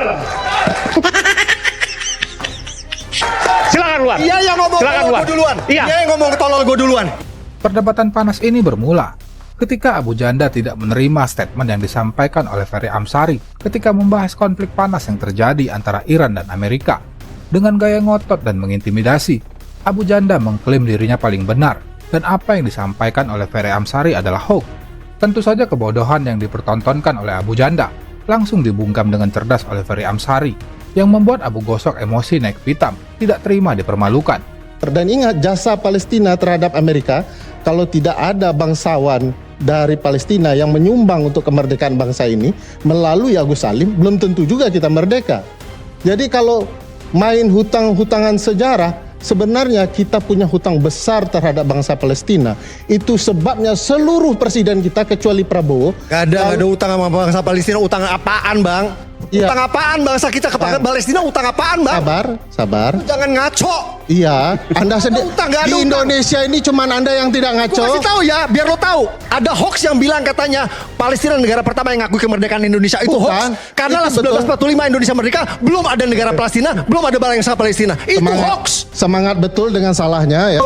[SPEAKER 8] Silakan keluar.
[SPEAKER 2] Dia yang ngomong
[SPEAKER 8] Silakan
[SPEAKER 2] tolol
[SPEAKER 8] keluar.
[SPEAKER 2] gue duluan.
[SPEAKER 8] Iya.
[SPEAKER 2] Dia yang ngomong tolol gue duluan.
[SPEAKER 5] Perdebatan panas ini bermula ketika Abu Janda tidak menerima statement yang disampaikan oleh Ferry Amsari ketika membahas konflik panas yang terjadi antara Iran dan Amerika. Dengan gaya ngotot dan mengintimidasi, Abu Janda mengklaim dirinya paling benar dan apa yang disampaikan oleh Ferry Amsari adalah hoax. Tentu saja kebodohan yang dipertontonkan oleh Abu Janda langsung dibungkam dengan cerdas oleh Ferry Amsari yang membuat Abu Gosok emosi naik pitam, tidak terima dipermalukan.
[SPEAKER 10] Dan ingat, jasa Palestina terhadap Amerika, kalau tidak ada bangsawan dari Palestina yang menyumbang untuk kemerdekaan bangsa ini melalui Agus Salim, belum tentu juga kita merdeka. Jadi kalau main hutang-hutangan sejarah, sebenarnya kita punya hutang besar terhadap bangsa Palestina. Itu sebabnya seluruh presiden kita kecuali Prabowo.
[SPEAKER 2] Gak ada utang sama bangsa Palestina. Utang apaan bang?
[SPEAKER 10] Iya.
[SPEAKER 2] Utang apaan bangsa kita ke Palestina? Utang apaan bang?
[SPEAKER 10] Sabar.
[SPEAKER 2] Jangan ngaco.
[SPEAKER 10] Iya, Anda sendiri
[SPEAKER 2] Utang, nggak ada
[SPEAKER 10] di
[SPEAKER 2] utang.
[SPEAKER 10] Indonesia ini cuman Anda yang tidak
[SPEAKER 2] Gue
[SPEAKER 10] ngaco.
[SPEAKER 2] kasih tahu ya, biar lo tahu. Ada hoax yang bilang katanya Palestina negara pertama yang ngakui kemerdekaan Indonesia. Itu
[SPEAKER 10] Bukan.
[SPEAKER 2] hoax. Karena
[SPEAKER 10] Itu betul.
[SPEAKER 2] 1945 Indonesia merdeka, belum ada negara Palestina, belum ada bangsa Palestina. Itu hoax.
[SPEAKER 10] Semangat betul dengan salahnya ya.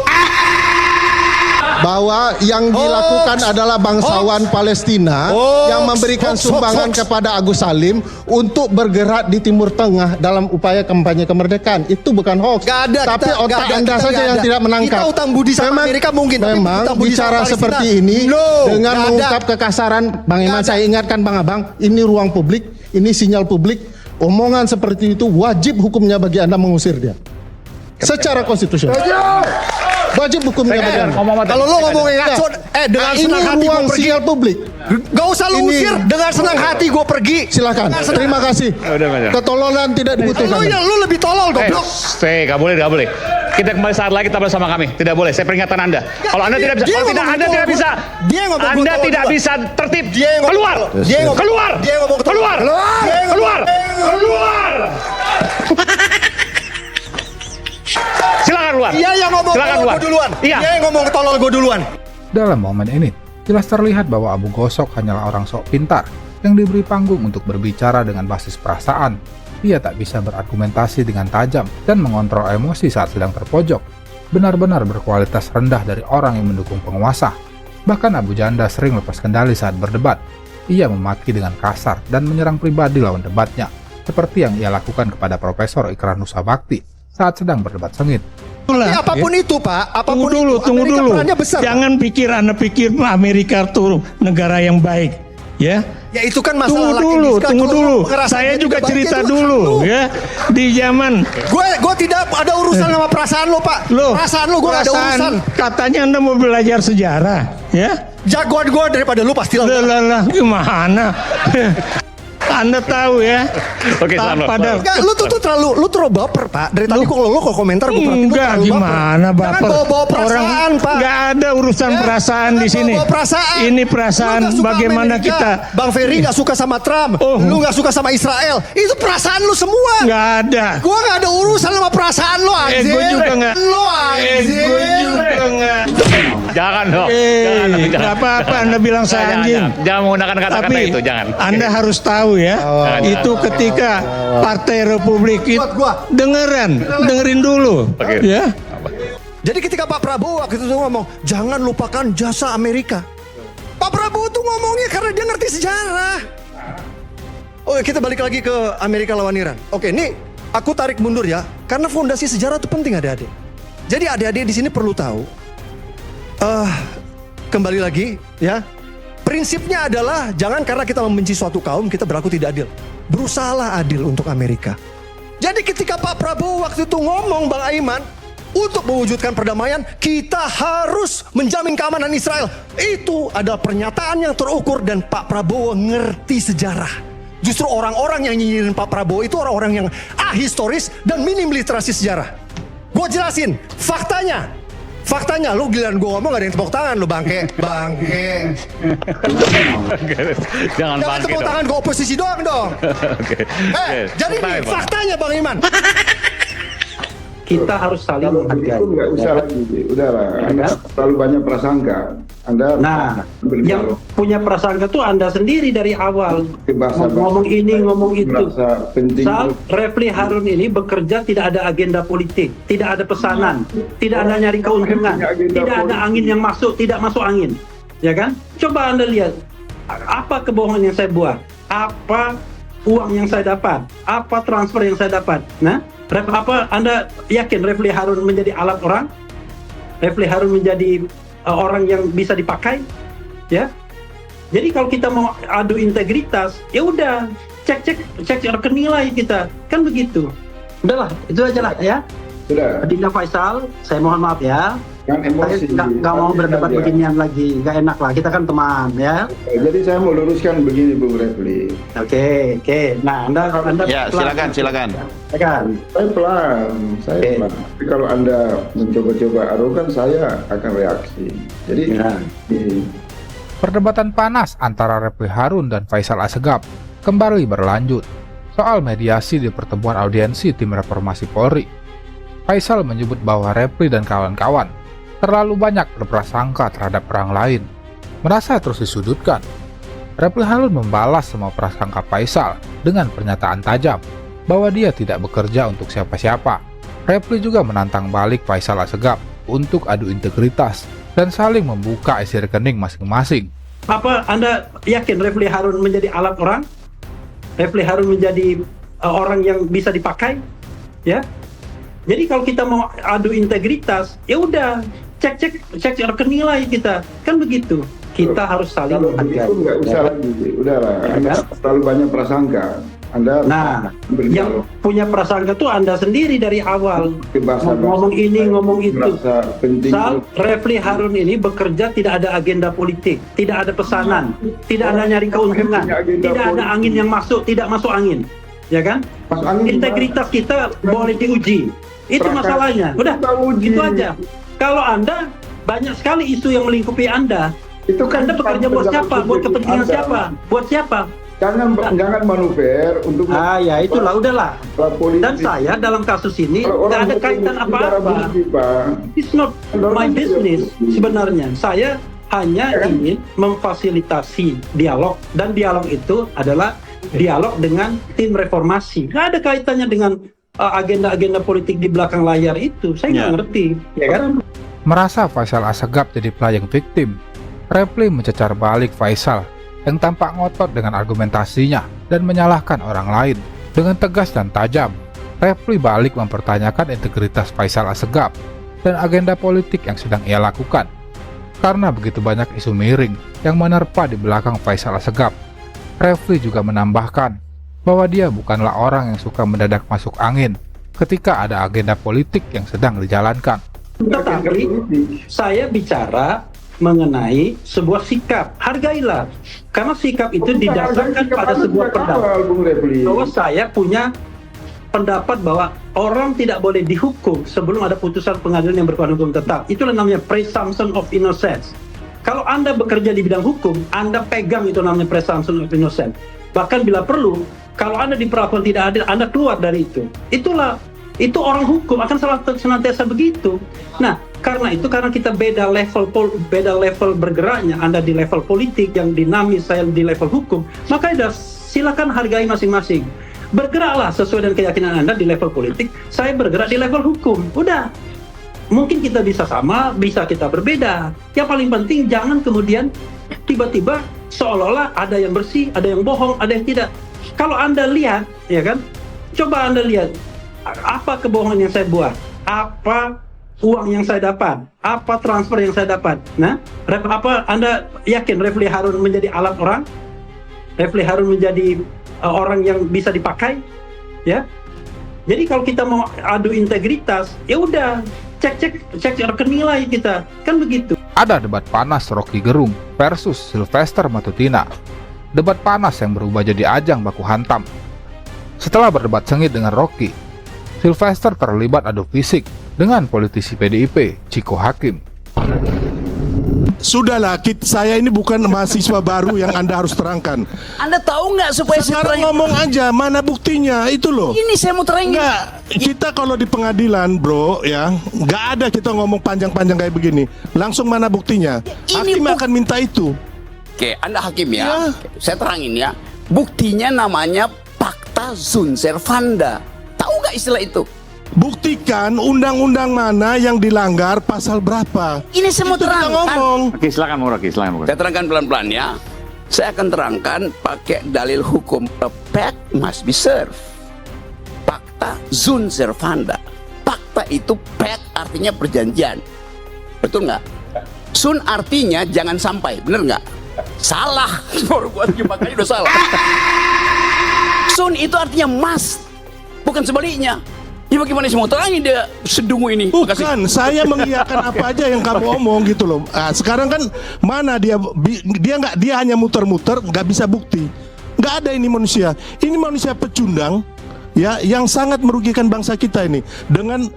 [SPEAKER 10] Bahwa yang dilakukan adalah bangsawan Palestina yang memberikan sumbangan kepada Agus Salim untuk bergerak di Timur Tengah dalam upaya kampanye kemerdekaan. Itu bukan hoax.
[SPEAKER 2] Gak ada,
[SPEAKER 10] tapi
[SPEAKER 2] kita-
[SPEAKER 10] otak
[SPEAKER 2] gak ada,
[SPEAKER 10] Anda
[SPEAKER 2] kita
[SPEAKER 10] saja
[SPEAKER 2] gak
[SPEAKER 10] yang
[SPEAKER 2] ada.
[SPEAKER 10] tidak menangkap.
[SPEAKER 2] Kita utang budi sama Amerika mungkin, tapi
[SPEAKER 10] Memang
[SPEAKER 2] utang budi sama
[SPEAKER 10] bicara
[SPEAKER 2] Palestina.
[SPEAKER 10] seperti ini
[SPEAKER 2] No,
[SPEAKER 10] dengan
[SPEAKER 2] gak
[SPEAKER 10] mengungkap
[SPEAKER 2] ada.
[SPEAKER 10] kekasaran, Bang Iman,
[SPEAKER 2] Gak ada.
[SPEAKER 10] saya ingatkan Bang Abang, ini ruang publik, ini sinyal publik. Omongan seperti itu wajib hukumnya bagi Anda mengusir dia. Secara konstitusional. Wajib hukumnya bagi Anda.
[SPEAKER 2] Kalau lo ngomongin ngaco, dengan senang hati
[SPEAKER 10] ini
[SPEAKER 2] gue
[SPEAKER 10] ruang
[SPEAKER 2] pergi.
[SPEAKER 10] sinyal publik.
[SPEAKER 2] Gak usah lu
[SPEAKER 10] Ini-
[SPEAKER 2] usir, dengan senang hati gue pergi.
[SPEAKER 10] Silakan. Terima kasih. Ketololan tidak dibutuhkan.
[SPEAKER 2] Lu lebih tolol goblok.
[SPEAKER 8] Gak boleh. Kita kembali saat lagi, kita bersama kami. Tidak boleh, saya peringatkan Anda. Kalau Anda tidak bisa,
[SPEAKER 2] Dia
[SPEAKER 8] kalau tidak
[SPEAKER 2] ngomong
[SPEAKER 8] Anda
[SPEAKER 2] tolol
[SPEAKER 8] tidak
[SPEAKER 2] gua.
[SPEAKER 8] bisa.
[SPEAKER 2] Dia ngomong
[SPEAKER 8] Anda
[SPEAKER 2] tolol
[SPEAKER 8] tidak
[SPEAKER 2] gua.
[SPEAKER 8] bisa tertib.
[SPEAKER 2] Dia ngomong
[SPEAKER 8] Keluar.
[SPEAKER 2] tolol. Dia ngomong-
[SPEAKER 8] Keluar.
[SPEAKER 2] Dia ngomong tolol.
[SPEAKER 8] Keluar.
[SPEAKER 2] Keluar.
[SPEAKER 8] Keluar. Silakan keluar.
[SPEAKER 2] Dia yang ngomong
[SPEAKER 8] Silakan
[SPEAKER 2] tolol
[SPEAKER 8] keluar.
[SPEAKER 2] gue duluan.
[SPEAKER 8] Iya.
[SPEAKER 2] Dia yang ngomong tolol gue duluan.
[SPEAKER 5] Dalam momen ini, jelas terlihat bahwa Abu Gosok hanyalah orang sok pintar yang diberi panggung untuk berbicara dengan basis perasaan Ia tak bisa berargumentasi dengan tajam dan mengontrol emosi saat sedang terpojok. Benar-benar berkualitas rendah dari orang yang mendukung penguasa. Bahkan Abu Janda sering lepas kendali saat berdebat. Ia memaki dengan kasar dan menyerang pribadi lawan debatnya, seperti yang ia lakukan kepada Profesor Ikrar Nusa Bakti saat sedang berdebat sengit.
[SPEAKER 2] Apapun itu Pak, apapun
[SPEAKER 11] Tunggu
[SPEAKER 2] Amerika
[SPEAKER 11] dulu.
[SPEAKER 2] perannya besar.
[SPEAKER 11] Jangan Anda pikir Amerika tuh negara yang baik, ya.
[SPEAKER 2] Ya itu kan masalah
[SPEAKER 11] Tunggu dulu. Saya juga cerita dulu, ya. Di zaman
[SPEAKER 2] gue tidak ada urusan sama perasaan lo Pak. Perasaan lo gue gak ada urusan.
[SPEAKER 11] Katanya Anda mau belajar sejarah, ya.
[SPEAKER 2] Jagoan gue daripada lu pasti
[SPEAKER 11] Lah, gimana? Anda tahu ya.
[SPEAKER 8] Oke, selamat.
[SPEAKER 2] Enggak, lu terlalu baper Pak. Dari tadi kok lo komentar gue perhatiin lu
[SPEAKER 11] Enggak,
[SPEAKER 2] terlalu
[SPEAKER 11] gimana baper?
[SPEAKER 2] Jangan bawa perasaan Pak.
[SPEAKER 11] Enggak ada urusan perasaan di sini.
[SPEAKER 2] Perasaan.
[SPEAKER 11] Ini perasaan bagaimana
[SPEAKER 2] Amerika.
[SPEAKER 11] kita.
[SPEAKER 2] Bang Ferry gak suka sama Trump. Lu gak suka sama Israel. Itu perasaan lu semua.
[SPEAKER 11] Enggak ada.
[SPEAKER 2] Gue gak ada urusan sama perasaan lo anjir.
[SPEAKER 11] Gue juga enggak. Gue juga enggak.
[SPEAKER 8] Jangan dong.
[SPEAKER 11] Enggak apa-apa Anda bilang saya anjing.
[SPEAKER 8] Jangan menggunakan kata-kata itu, jangan.
[SPEAKER 11] Anda harus tahu ya. Itu ketika Partai Republik itu dengerin dulu. Ya.
[SPEAKER 2] Jadi ketika Pak Prabowo waktu itu ngomong, jangan lupakan jasa Amerika. Pak Prabowo tuh ngomongnya karena dia ngerti sejarah. Oke, kita balik lagi ke Amerika lawan Iran. Oke, ini aku tarik mundur ya, karena fondasi sejarah itu penting adik-adik. Jadi adik-adik di sini perlu tahu. Kembali lagi ya. Prinsipnya adalah jangan karena kita membenci suatu kaum kita berlaku tidak adil. Berusahalah adil untuk Amerika. Jadi ketika Pak Prabowo waktu itu ngomong Bang Aiman, untuk mewujudkan perdamaian kita harus menjamin keamanan Israel. Itu adalah pernyataan yang terukur dan Pak Prabowo ngerti sejarah. Justru orang-orang yang nyinyirin Pak Prabowo itu orang-orang yang ahistoris dan minim literasi sejarah. Gue jelasin faktanya, lu giliran gue ngomong gak ada yang tepuk tangan lu bangke.
[SPEAKER 8] Jangan
[SPEAKER 2] tepuk tangan ke oposisi doang dong. Jadi ini faktanya Bang Iman.
[SPEAKER 12] Kita harus saling menghargai.
[SPEAKER 13] Itu nggak usah lagi, udahlah. Anda terlalu banyak prasangka.
[SPEAKER 12] Yang punya prasangka tuh Anda sendiri dari awal. Ngomong ini, ngomong itu. Soal Refli Harun ini bekerja tidak ada agenda politik, tidak ada pesanan, tidak ada nyari keuntungan, tidak ada angin yang masuk, tidak masuk angin, ya kan? Coba Anda lihat apa kebohongan yang saya buat, apa uang yang saya dapat, apa transfer yang saya dapat. Nah, apa Anda yakin Refli Harun menjadi alat orang? Refli Harun menjadi orang yang bisa dipakai, ya? Jadi kalau kita mau adu integritas, ya udah cek rekening nilai kita, kan begitu. Udahlah, itu aja lah ya.
[SPEAKER 13] Sudah.
[SPEAKER 12] Dinda Faisal, saya mohon maaf ya.
[SPEAKER 13] Kan emosi.
[SPEAKER 12] Saya nggak mau berdebat beginian lagi, nggak enak lah. Kita kan teman ya.
[SPEAKER 13] Jadi saya mau luruskan begini Bung Refli.
[SPEAKER 12] Oke. Nah, Anda
[SPEAKER 9] ya silakan.
[SPEAKER 13] Saya pelan. Tapi kalau Anda mencoba-coba arogan, saya akan reaksi. Jadi
[SPEAKER 5] Perdebatan panas antara Refli Harun dan Faisal Assegaf kembali berlanjut soal mediasi di pertemuan audiensi tim reformasi Polri. Faisal menyebut bahwa Refli dan kawan-kawan terlalu banyak berprasangka terhadap orang lain, merasa terus disudutkan. Refli Harun membalas semua prasangka Faisal dengan pernyataan tajam bahwa dia tidak bekerja untuk siapa-siapa. Refli juga menantang balik Faisal Assegaf untuk adu integritas dan saling membuka isi rekening masing-masing.
[SPEAKER 12] Apa Anda yakin Refli Harun menjadi alat orang? Refli Harun menjadi orang yang bisa dipakai, ya? Jadi kalau kita mau adu integritas, ya udah cek rekening nilai kita, kan begitu. Kita harus saling menghargai.
[SPEAKER 13] Itu nggak usah lagi, udahlah. Anda terlalu banyak prasangka.
[SPEAKER 12] Yang punya prasangka tuh Anda sendiri dari awal. Ngomong ini, ngomong itu. Soal Refli Harun ini bekerja tidak ada agenda politik, tidak ada pesanan, tidak ada nyari keuntungan, tidak ada angin yang masuk, tidak masuk angin, ya kan? Integritas kita boleh diuji. Itu masalahnya. Udah, gitu aja. Kalau Anda banyak sekali isu yang melingkupi Anda, itu kan Anda bekerja buat siapa? Buat kepentingan siapa? Buat siapa?
[SPEAKER 13] Jangan manuver untuk.
[SPEAKER 12] Ya itulah, udahlah. Dan saya dalam kasus ini nggak ada kaitan apa-apa. It's not my business sebenarnya. Saya hanya ingin memfasilitasi dialog, dan dialog itu adalah dialog dengan tim reformasi. Nggak ada kaitannya dengan agenda-agenda politik di belakang layar itu. Saya nggak ngerti, ya kan?
[SPEAKER 5] Merasa Faisal Assegaf jadi playing victim, Refli mencecar balik Faisal yang tampak ngotot dengan argumentasinya dan menyalahkan orang lain. Dengan tegas dan tajam, Refli balik mempertanyakan integritas Faisal Assegaf dan agenda politik yang sedang ia lakukan. Karena begitu banyak isu miring yang menerpa di belakang Faisal Assegaf, Refli juga menambahkan bahwa dia bukanlah orang yang suka mendadak masuk angin ketika ada agenda politik yang sedang dijalankan.
[SPEAKER 12] Tetapi saya bicara mengenai sebuah sikap, hargailah, karena sikap itu didasarkan pada sebuah pendapat. Bahwa saya punya pendapat bahwa orang tidak boleh dihukum sebelum ada putusan pengadilan yang berkekuatan hukum tetap. Itulah namanya presumption of innocence. Kalau Anda bekerja di bidang hukum, Anda pegang itu namanya presumption of innocence. Bahkan bila perlu, kalau Anda diperlakukan tidak adil, Anda keluar dari itu. Itu orang hukum akan senantiasa begitu. Nah, karena kita beda level bergeraknya. Anda di level politik yang dinamis, saya di level hukum. Maka silakan hargai masing-masing. Bergeraklah sesuai dengan keyakinan Anda di level politik. Saya bergerak di level hukum. Udah. Mungkin kita bisa sama, bisa kita berbeda. Yang paling penting jangan kemudian tiba-tiba seolah-olah ada yang bersih, ada yang bohong, ada yang tidak. Kalau Anda lihat, ya kan? Coba Anda lihat apa kebohongan yang saya buat, apa uang yang saya dapat, apa transfer yang saya dapat. Nah, apa Anda yakin Refli Harun menjadi alat orang? Refli Harun menjadi orang yang bisa dipakai, ya? Jadi kalau kita mau adu integritas, ya udah cek rekening lah kita, kan begitu.
[SPEAKER 5] Ada debat panas Rocky Gerung versus Sylvester Matutina. Debat panas yang berubah jadi ajang baku hantam. Setelah berdebat sengit dengan Rocky, Sylvester terlibat adu fisik dengan politisi PDIP, Ciko Hakim.
[SPEAKER 14] Sudahlah, saya ini bukan mahasiswa baru yang Anda harus terangkan.
[SPEAKER 15] Anda tahu nggak supaya
[SPEAKER 14] sekarang ngomong aja, mana buktinya, itu loh.
[SPEAKER 15] Ini saya mau terangin.
[SPEAKER 14] Nggak, kita kalau di pengadilan bro, ya, nggak ada kita ngomong panjang-panjang kayak begini. Langsung mana buktinya? Hakim akan minta itu.
[SPEAKER 15] Oke, Anda hakim ya. Saya terangin ya. Buktinya namanya fakta sunt servanda. Tahu nggak istilah itu?
[SPEAKER 14] Buktikan undang-undang mana yang dilanggar, pasal berapa.
[SPEAKER 15] Ini saya mau terangkan.
[SPEAKER 8] Oke, silakan Rocky, silakan.
[SPEAKER 15] Saya terangkan pelan-pelan ya. Saya akan terangkan pakai dalil hukum. A fact must be served. Fakta sunt servanda. Fakta itu fact artinya perjanjian. Betul nggak? Sunt artinya jangan sampai, bener nggak? Salah. Baru gua makanya udah salah. Sunt itu artinya must, bukan sebaliknya. Ya bagaimana semua terangin dia sedungu ini?
[SPEAKER 14] Bukan, saya mengiyakan apa aja yang kamu omong gitu loh. Nah, sekarang kan mana dia hanya muter-muter, nggak bisa bukti. Nggak ada ini manusia. Ini manusia pecundang, ya, yang sangat merugikan bangsa kita ini dengan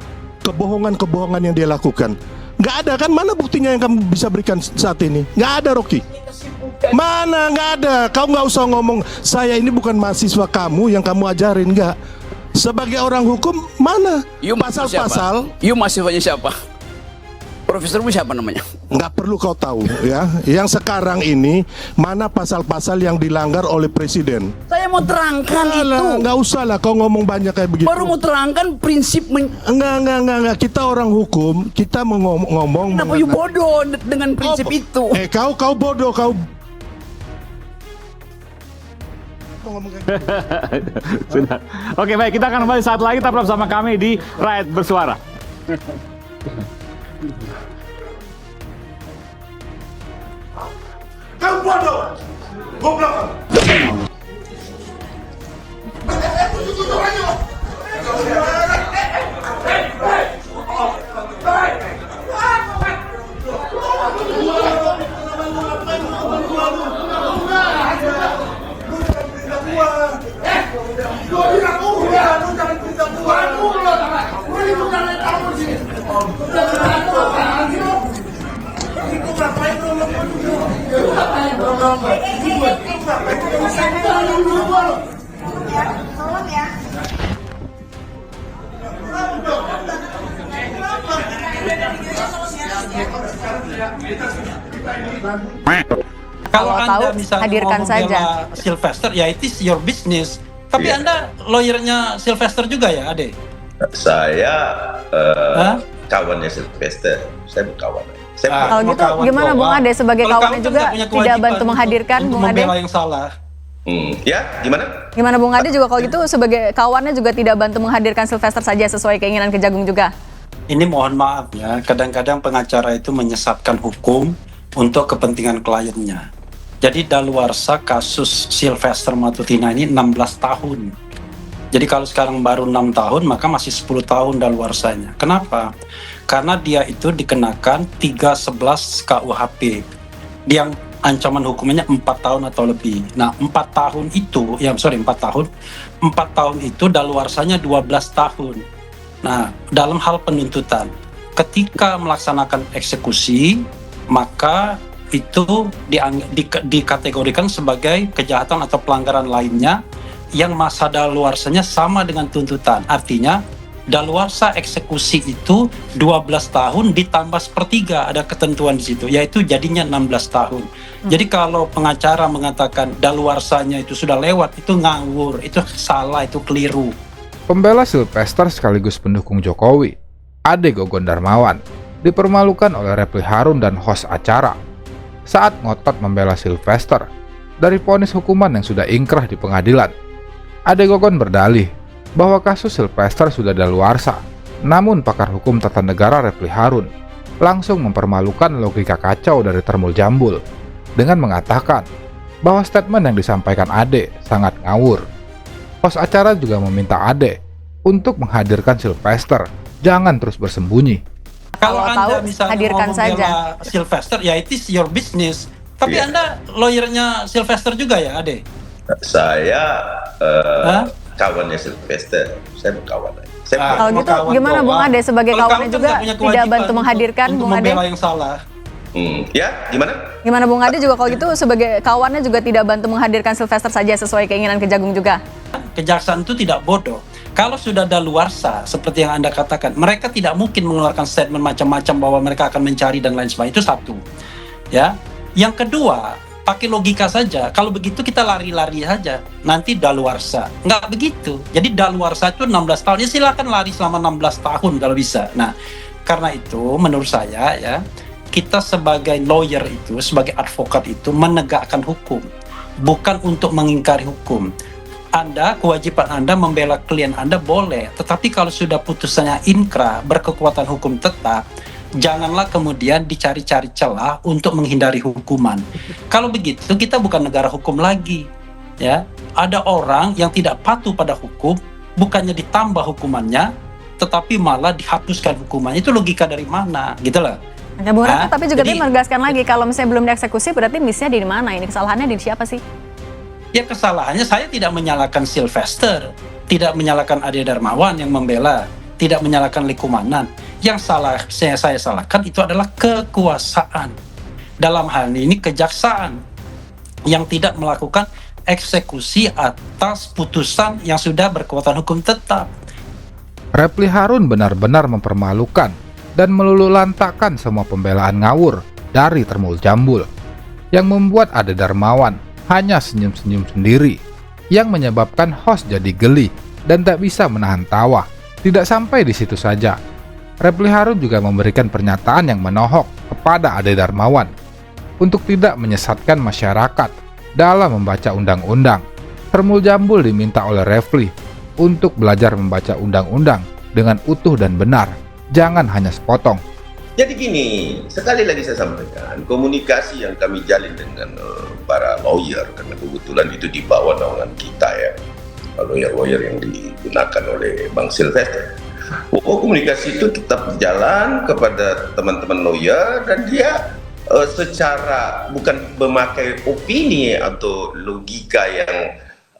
[SPEAKER 14] kebohongan-kebohongan yang dia lakukan. Nggak ada kan? Mana buktinya yang kamu bisa berikan saat ini? Nggak ada, Rocky. Mana? Nggak ada. Kau nggak usah ngomong saya ini bukan mahasiswa kamu yang kamu ajarin, nggak. Sebagai orang hukum, mana pasal-pasal?
[SPEAKER 15] You mahasiswanya siapa? Profesormu siapa namanya?
[SPEAKER 14] Nggak perlu kau tahu ya. Yang sekarang ini mana pasal-pasal yang dilanggar oleh presiden?
[SPEAKER 15] Saya mau terangkan itu.
[SPEAKER 14] Nggak usah lah kau ngomong banyak kayak begitu.
[SPEAKER 15] Baru mau terangkan prinsip.
[SPEAKER 14] Enggak. Kita orang hukum, kita ngomong.
[SPEAKER 15] Kenapa you bodoh dengan prinsip itu?
[SPEAKER 14] Kau bodoh kau.
[SPEAKER 8] Sudah. Oke, baik, kita akan kembali saat lagi. Tetap bersama kami di Rakyat Bersuara.
[SPEAKER 14] Kau bodoh, goblok.
[SPEAKER 1] Kalau Anda
[SPEAKER 16] tahu
[SPEAKER 1] misalnya
[SPEAKER 16] hadirkan
[SPEAKER 1] mau membela
[SPEAKER 16] saja.
[SPEAKER 1] Sylvester, ya it is your business. Tapi
[SPEAKER 7] Iya.
[SPEAKER 1] Anda lawyernya Sylvester juga ya, Ade?
[SPEAKER 7] Saya kawannya Sylvester. Saya berkawan.
[SPEAKER 16] Kalau gitu gimana Bung Ade sebagai
[SPEAKER 1] Kalau
[SPEAKER 16] kawannya
[SPEAKER 1] kawan kan
[SPEAKER 16] juga
[SPEAKER 1] nggak punya
[SPEAKER 16] tidak
[SPEAKER 1] kewajiban
[SPEAKER 16] bantu menghadirkan
[SPEAKER 1] untuk
[SPEAKER 16] Bung Ade?
[SPEAKER 1] membela yang salah.
[SPEAKER 7] Ya, gimana?
[SPEAKER 16] Gimana Bung Ade juga kalau gitu sebagai kawannya juga tidak bantu menghadirkan Sylvester saja sesuai keinginan Kejagung juga?
[SPEAKER 1] Ini mohon maaf ya, kadang-kadang pengacara itu menyesatkan hukum untuk kepentingan kliennya. Jadi daluarsa kasus Sylvester Matutina ini 16 tahun. Jadi kalau sekarang baru 6 tahun, maka masih 10 tahun daluarsanya. Kenapa? Karena dia itu dikenakan 311 KUHP yang ancaman hukumannya 4 tahun atau lebih. Nah, 4 tahun itu daluarsanya 12 tahun. Nah, dalam hal penuntutan, ketika melaksanakan eksekusi, maka itu dikategorikan sebagai kejahatan atau pelanggaran lainnya yang masa daluarsanya sama dengan tuntutan. Artinya, daluarsa eksekusi itu 12 tahun ditambah sepertiga, ada ketentuan di situ, yaitu jadinya 16 tahun. Jadi kalau pengacara mengatakan daluarsanya itu sudah lewat, itu ngawur, itu salah, itu keliru.
[SPEAKER 5] Pembela Sylvester sekaligus pendukung Jokowi, Ade Gogon Darmawan, dipermalukan oleh Refli Harun dan host acara saat ngotot membela Sylvester dari vonis hukuman yang sudah ingkrah di pengadilan. Ade Gogon berdalih bahwa kasus Sylvester sudah daluarsa, namun pakar hukum tata negara Refli Harun langsung mempermalukan logika kacau dari Termul Jambul dengan mengatakan bahwa statement yang disampaikan Ade sangat ngawur. Host acara juga meminta Ade untuk menghadirkan Sylvester, jangan terus bersembunyi.
[SPEAKER 1] Kalau Anda
[SPEAKER 16] tahu,
[SPEAKER 1] misalnya
[SPEAKER 16] hadirkan
[SPEAKER 1] mau membela
[SPEAKER 16] saja.
[SPEAKER 1] Sylvester, ya it is your business. Tapi
[SPEAKER 7] Iya.
[SPEAKER 1] Anda lawyernya Sylvester juga ya, Ade?
[SPEAKER 7] Saya kawannya Sylvester. Saya berkawan.
[SPEAKER 16] Kalau gitu gimana Bung Ade sebagai
[SPEAKER 1] Kalau
[SPEAKER 16] kawannya
[SPEAKER 1] kawan kan
[SPEAKER 16] juga
[SPEAKER 1] nggak punya
[SPEAKER 16] tidak
[SPEAKER 1] kewajiban
[SPEAKER 16] bantu menghadirkan
[SPEAKER 1] untuk
[SPEAKER 16] Bung Ade?
[SPEAKER 1] membela yang salah.
[SPEAKER 7] Ya, gimana?
[SPEAKER 16] Gimana Bung Ade juga kalau gitu sebagai kawannya juga tidak bantu menghadirkan Sylvester saja sesuai keinginan Kejagung juga?
[SPEAKER 1] Kejaksaan itu tidak bodoh. Kalau sudah daluarsa, seperti yang Anda katakan, mereka tidak mungkin mengeluarkan statement macam-macam bahwa mereka akan mencari dan lain sebagainya. Itu satu. Ya. Yang kedua, pakai logika saja. Kalau begitu kita lari-lari saja. Nanti daluarsa. Nggak begitu. Jadi daluarsa itu 16 tahun. Ya silakan lari selama 16 tahun kalau bisa. Nah, karena itu menurut saya ya, kita sebagai lawyer itu, sebagai advokat itu menegakkan hukum. Bukan untuk mengingkari hukum. Anda, kewajiban Anda membela klien Anda boleh, tetapi kalau sudah putusannya inkrah, berkekuatan hukum tetap, janganlah kemudian dicari-cari celah untuk menghindari hukuman. Kalau begitu, kita bukan negara hukum lagi. Ya, ada orang yang tidak patuh pada hukum, bukannya ditambah hukumannya, tetapi malah dihapuskan hukumannya. Itu logika dari mana, gitu loh.
[SPEAKER 16] Ya, Bung Raffi, tapi juga
[SPEAKER 1] jadi-
[SPEAKER 16] dia menegaskan lagi kalau misalnya belum dieksekusi berarti miss-nya di mana? Ini kesalahannya di siapa sih?
[SPEAKER 1] Ya kesalahannya saya tidak menyalahkan Sylvester, tidak menyalahkan Ade Darmawan yang membela, tidak menyalahkan Likumanan. Yang saya salahkan itu adalah kekuasaan. Dalam hal ini kejaksaan yang tidak melakukan eksekusi atas putusan yang sudah berkekuatan hukum tetap.
[SPEAKER 5] Refli Harun benar-benar mempermalukan dan melululantakkan semua pembelaan ngawur dari Termul Jambul yang membuat Ade Darmawan hanya senyum-senyum sendiri yang menyebabkan host jadi geli dan tak bisa menahan tawa. Tidak sampai di situ saja, Refli Harun juga memberikan pernyataan yang menohok kepada Ade Darmawan untuk tidak menyesatkan masyarakat dalam membaca undang-undang. Termul Jambul diminta oleh Refli untuk belajar membaca undang-undang dengan utuh dan benar, jangan hanya sepotong.
[SPEAKER 7] Jadi gini, sekali lagi saya sampaikan, komunikasi yang kami jalin dengan para lawyer, karena kebetulan itu di bawah naungan kita ya, lawyer-lawyer yang digunakan oleh Bang Sylvester. Komunikasi itu tetap berjalan kepada teman-teman lawyer dan dia secara bukan memakai opini atau logika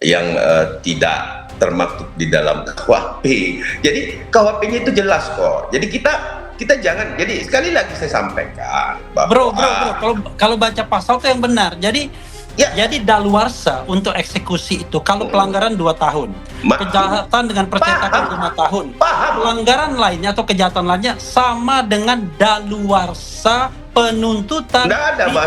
[SPEAKER 7] yang tidak termaktub di dalam KUHP. Jadi KUHP-nya itu jelas kok. Jadi kita jangan, jadi sekali lagi saya sampaikan bahwa
[SPEAKER 1] Bro, kalau baca pasal itu yang benar. Jadi daluarsa untuk eksekusi itu kalau pelanggaran 2 tahun, kejahatan dengan percetakan 5 tahun, pelanggaran lainnya atau kejahatan lainnya sama dengan daluarsa penuntutan ditambah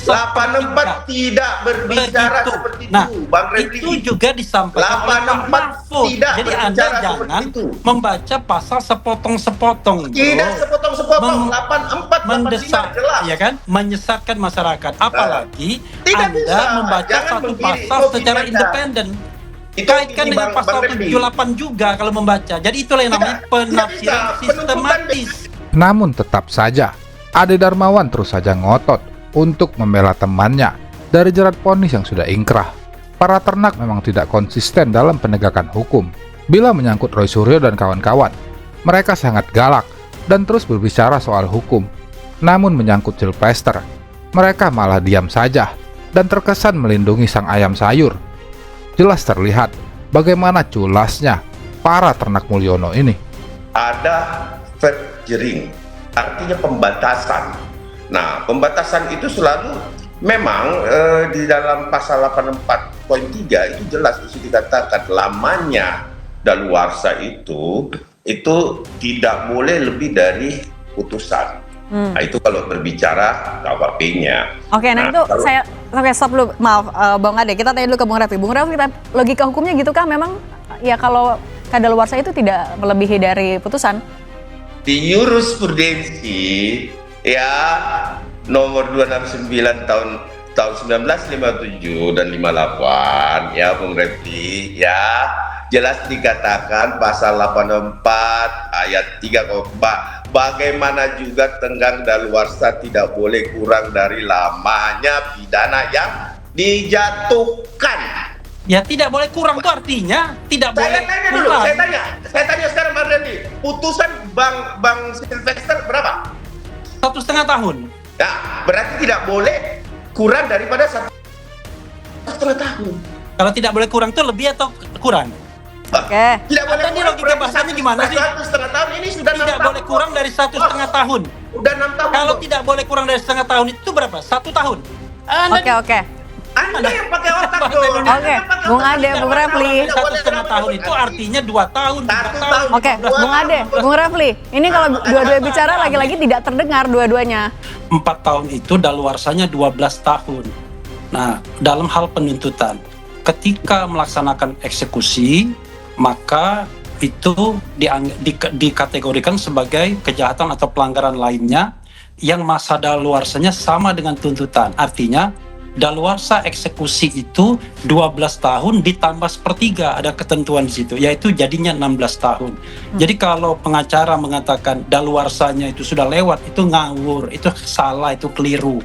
[SPEAKER 7] 84 tidak berbicara seperti itu, Bang Refli.
[SPEAKER 1] Itu juga disampaikan oleh Mahfud. Jadi Anda jangan membaca pasal sepotong-sepotong.
[SPEAKER 7] Tidak sepotong-sepotong, 84
[SPEAKER 1] mendesak,
[SPEAKER 7] jelas.
[SPEAKER 1] ya kan? Menyesatkan masyarakat. Apalagi
[SPEAKER 7] Tidak
[SPEAKER 1] Anda
[SPEAKER 7] bisa.
[SPEAKER 1] membaca
[SPEAKER 7] Jangan
[SPEAKER 1] satu
[SPEAKER 7] begini,
[SPEAKER 1] pasal
[SPEAKER 7] opini
[SPEAKER 1] secara
[SPEAKER 7] Anda.
[SPEAKER 1] independen.
[SPEAKER 7] Itu
[SPEAKER 1] Kaitkan
[SPEAKER 7] opini
[SPEAKER 1] dengan
[SPEAKER 7] Bang
[SPEAKER 1] pasal
[SPEAKER 7] Refli.
[SPEAKER 1] 78 juga kalau membaca. Jadi itulah yang namanya penafsiran sistematis.
[SPEAKER 5] Namun tetap saja, Ade Darmawan terus saja ngotot untuk membela temannya dari jerat vonis yang sudah ingkrah. Para ternak memang tidak konsisten dalam penegakan hukum. Bila menyangkut Roy Suryo dan kawan-kawan, mereka sangat galak dan terus berbicara soal hukum. Namun menyangkut Sylvester, mereka malah diam saja dan terkesan melindungi sang ayam sayur. Jelas terlihat bagaimana culasnya para ternak Mulyono ini.
[SPEAKER 7] Ada verjering, artinya pembatasan. Nah, pembatasan itu selalu memang di dalam pasal 84.3 itu jelas itu dikatakan lamanya daluarsa itu tidak boleh lebih dari putusan. Nah, itu kalau berbicara KUHP-nya.
[SPEAKER 16] Oke, nah itu saya stop dulu. Maaf, Bang Ade, kita tanya dulu ke Bung Refli. Bung Refli, logika hukumnya gitu kan memang ya kalau kadaluarsa itu tidak melebihi dari putusan?
[SPEAKER 7] Di jurisprudensi ya nomor 269 tahun 1957 dan 58 ya Bung Refli ya jelas dikatakan pasal 84 ayat 3 bagaimana juga tenggang daluarsa tidak boleh kurang dari lamanya pidana yang dijatuhkan.
[SPEAKER 1] Ya tidak boleh kurang itu artinya tidak boleh kurang.
[SPEAKER 7] Saya tanya sekarang Bang Refli, putusan Bang Sylvester berapa?
[SPEAKER 1] 1,5 tahun.
[SPEAKER 7] Ya, berarti tidak boleh kurang daripada 1,5 tahun.
[SPEAKER 1] Kalau tidak boleh kurang itu lebih atau kurang?
[SPEAKER 16] Oke.
[SPEAKER 7] Tidak boleh
[SPEAKER 1] ini logika bahasanya gimana sih?
[SPEAKER 7] 1,5 tahun ini sudah 6
[SPEAKER 1] tidak
[SPEAKER 7] tahun.
[SPEAKER 1] boleh kurang dari 1,5 tahun.
[SPEAKER 7] Udah 6 tahun.
[SPEAKER 1] Kalau tidak boleh kurang dari 1,5 tahun itu berapa? 1 tahun.
[SPEAKER 16] Oke.
[SPEAKER 7] Anda yang pakai otak dong.
[SPEAKER 16] Oke, Bung Ade, Bung Refli.
[SPEAKER 1] 1,5 tahun itu artinya 2 tahun. 3 tahun.
[SPEAKER 16] Oke, Bung Ade, Bung Refli. Ini kalau dua-dua bicara lagi-lagi tidak terdengar dua-duanya.
[SPEAKER 1] 4 tahun itu daluarsanya 12 tahun. Nah, dalam hal penuntutan, ketika melaksanakan eksekusi, maka itu dikategorikan sebagai kejahatan atau pelanggaran lainnya yang masa daluarsanya sama dengan tuntutan. Artinya, daluarsa eksekusi itu 12 tahun ditambah sepertiga, ada ketentuan di situ, yaitu jadinya 16 tahun. Jadi kalau pengacara mengatakan daluarsanya itu sudah lewat, itu ngawur, itu salah, itu keliru.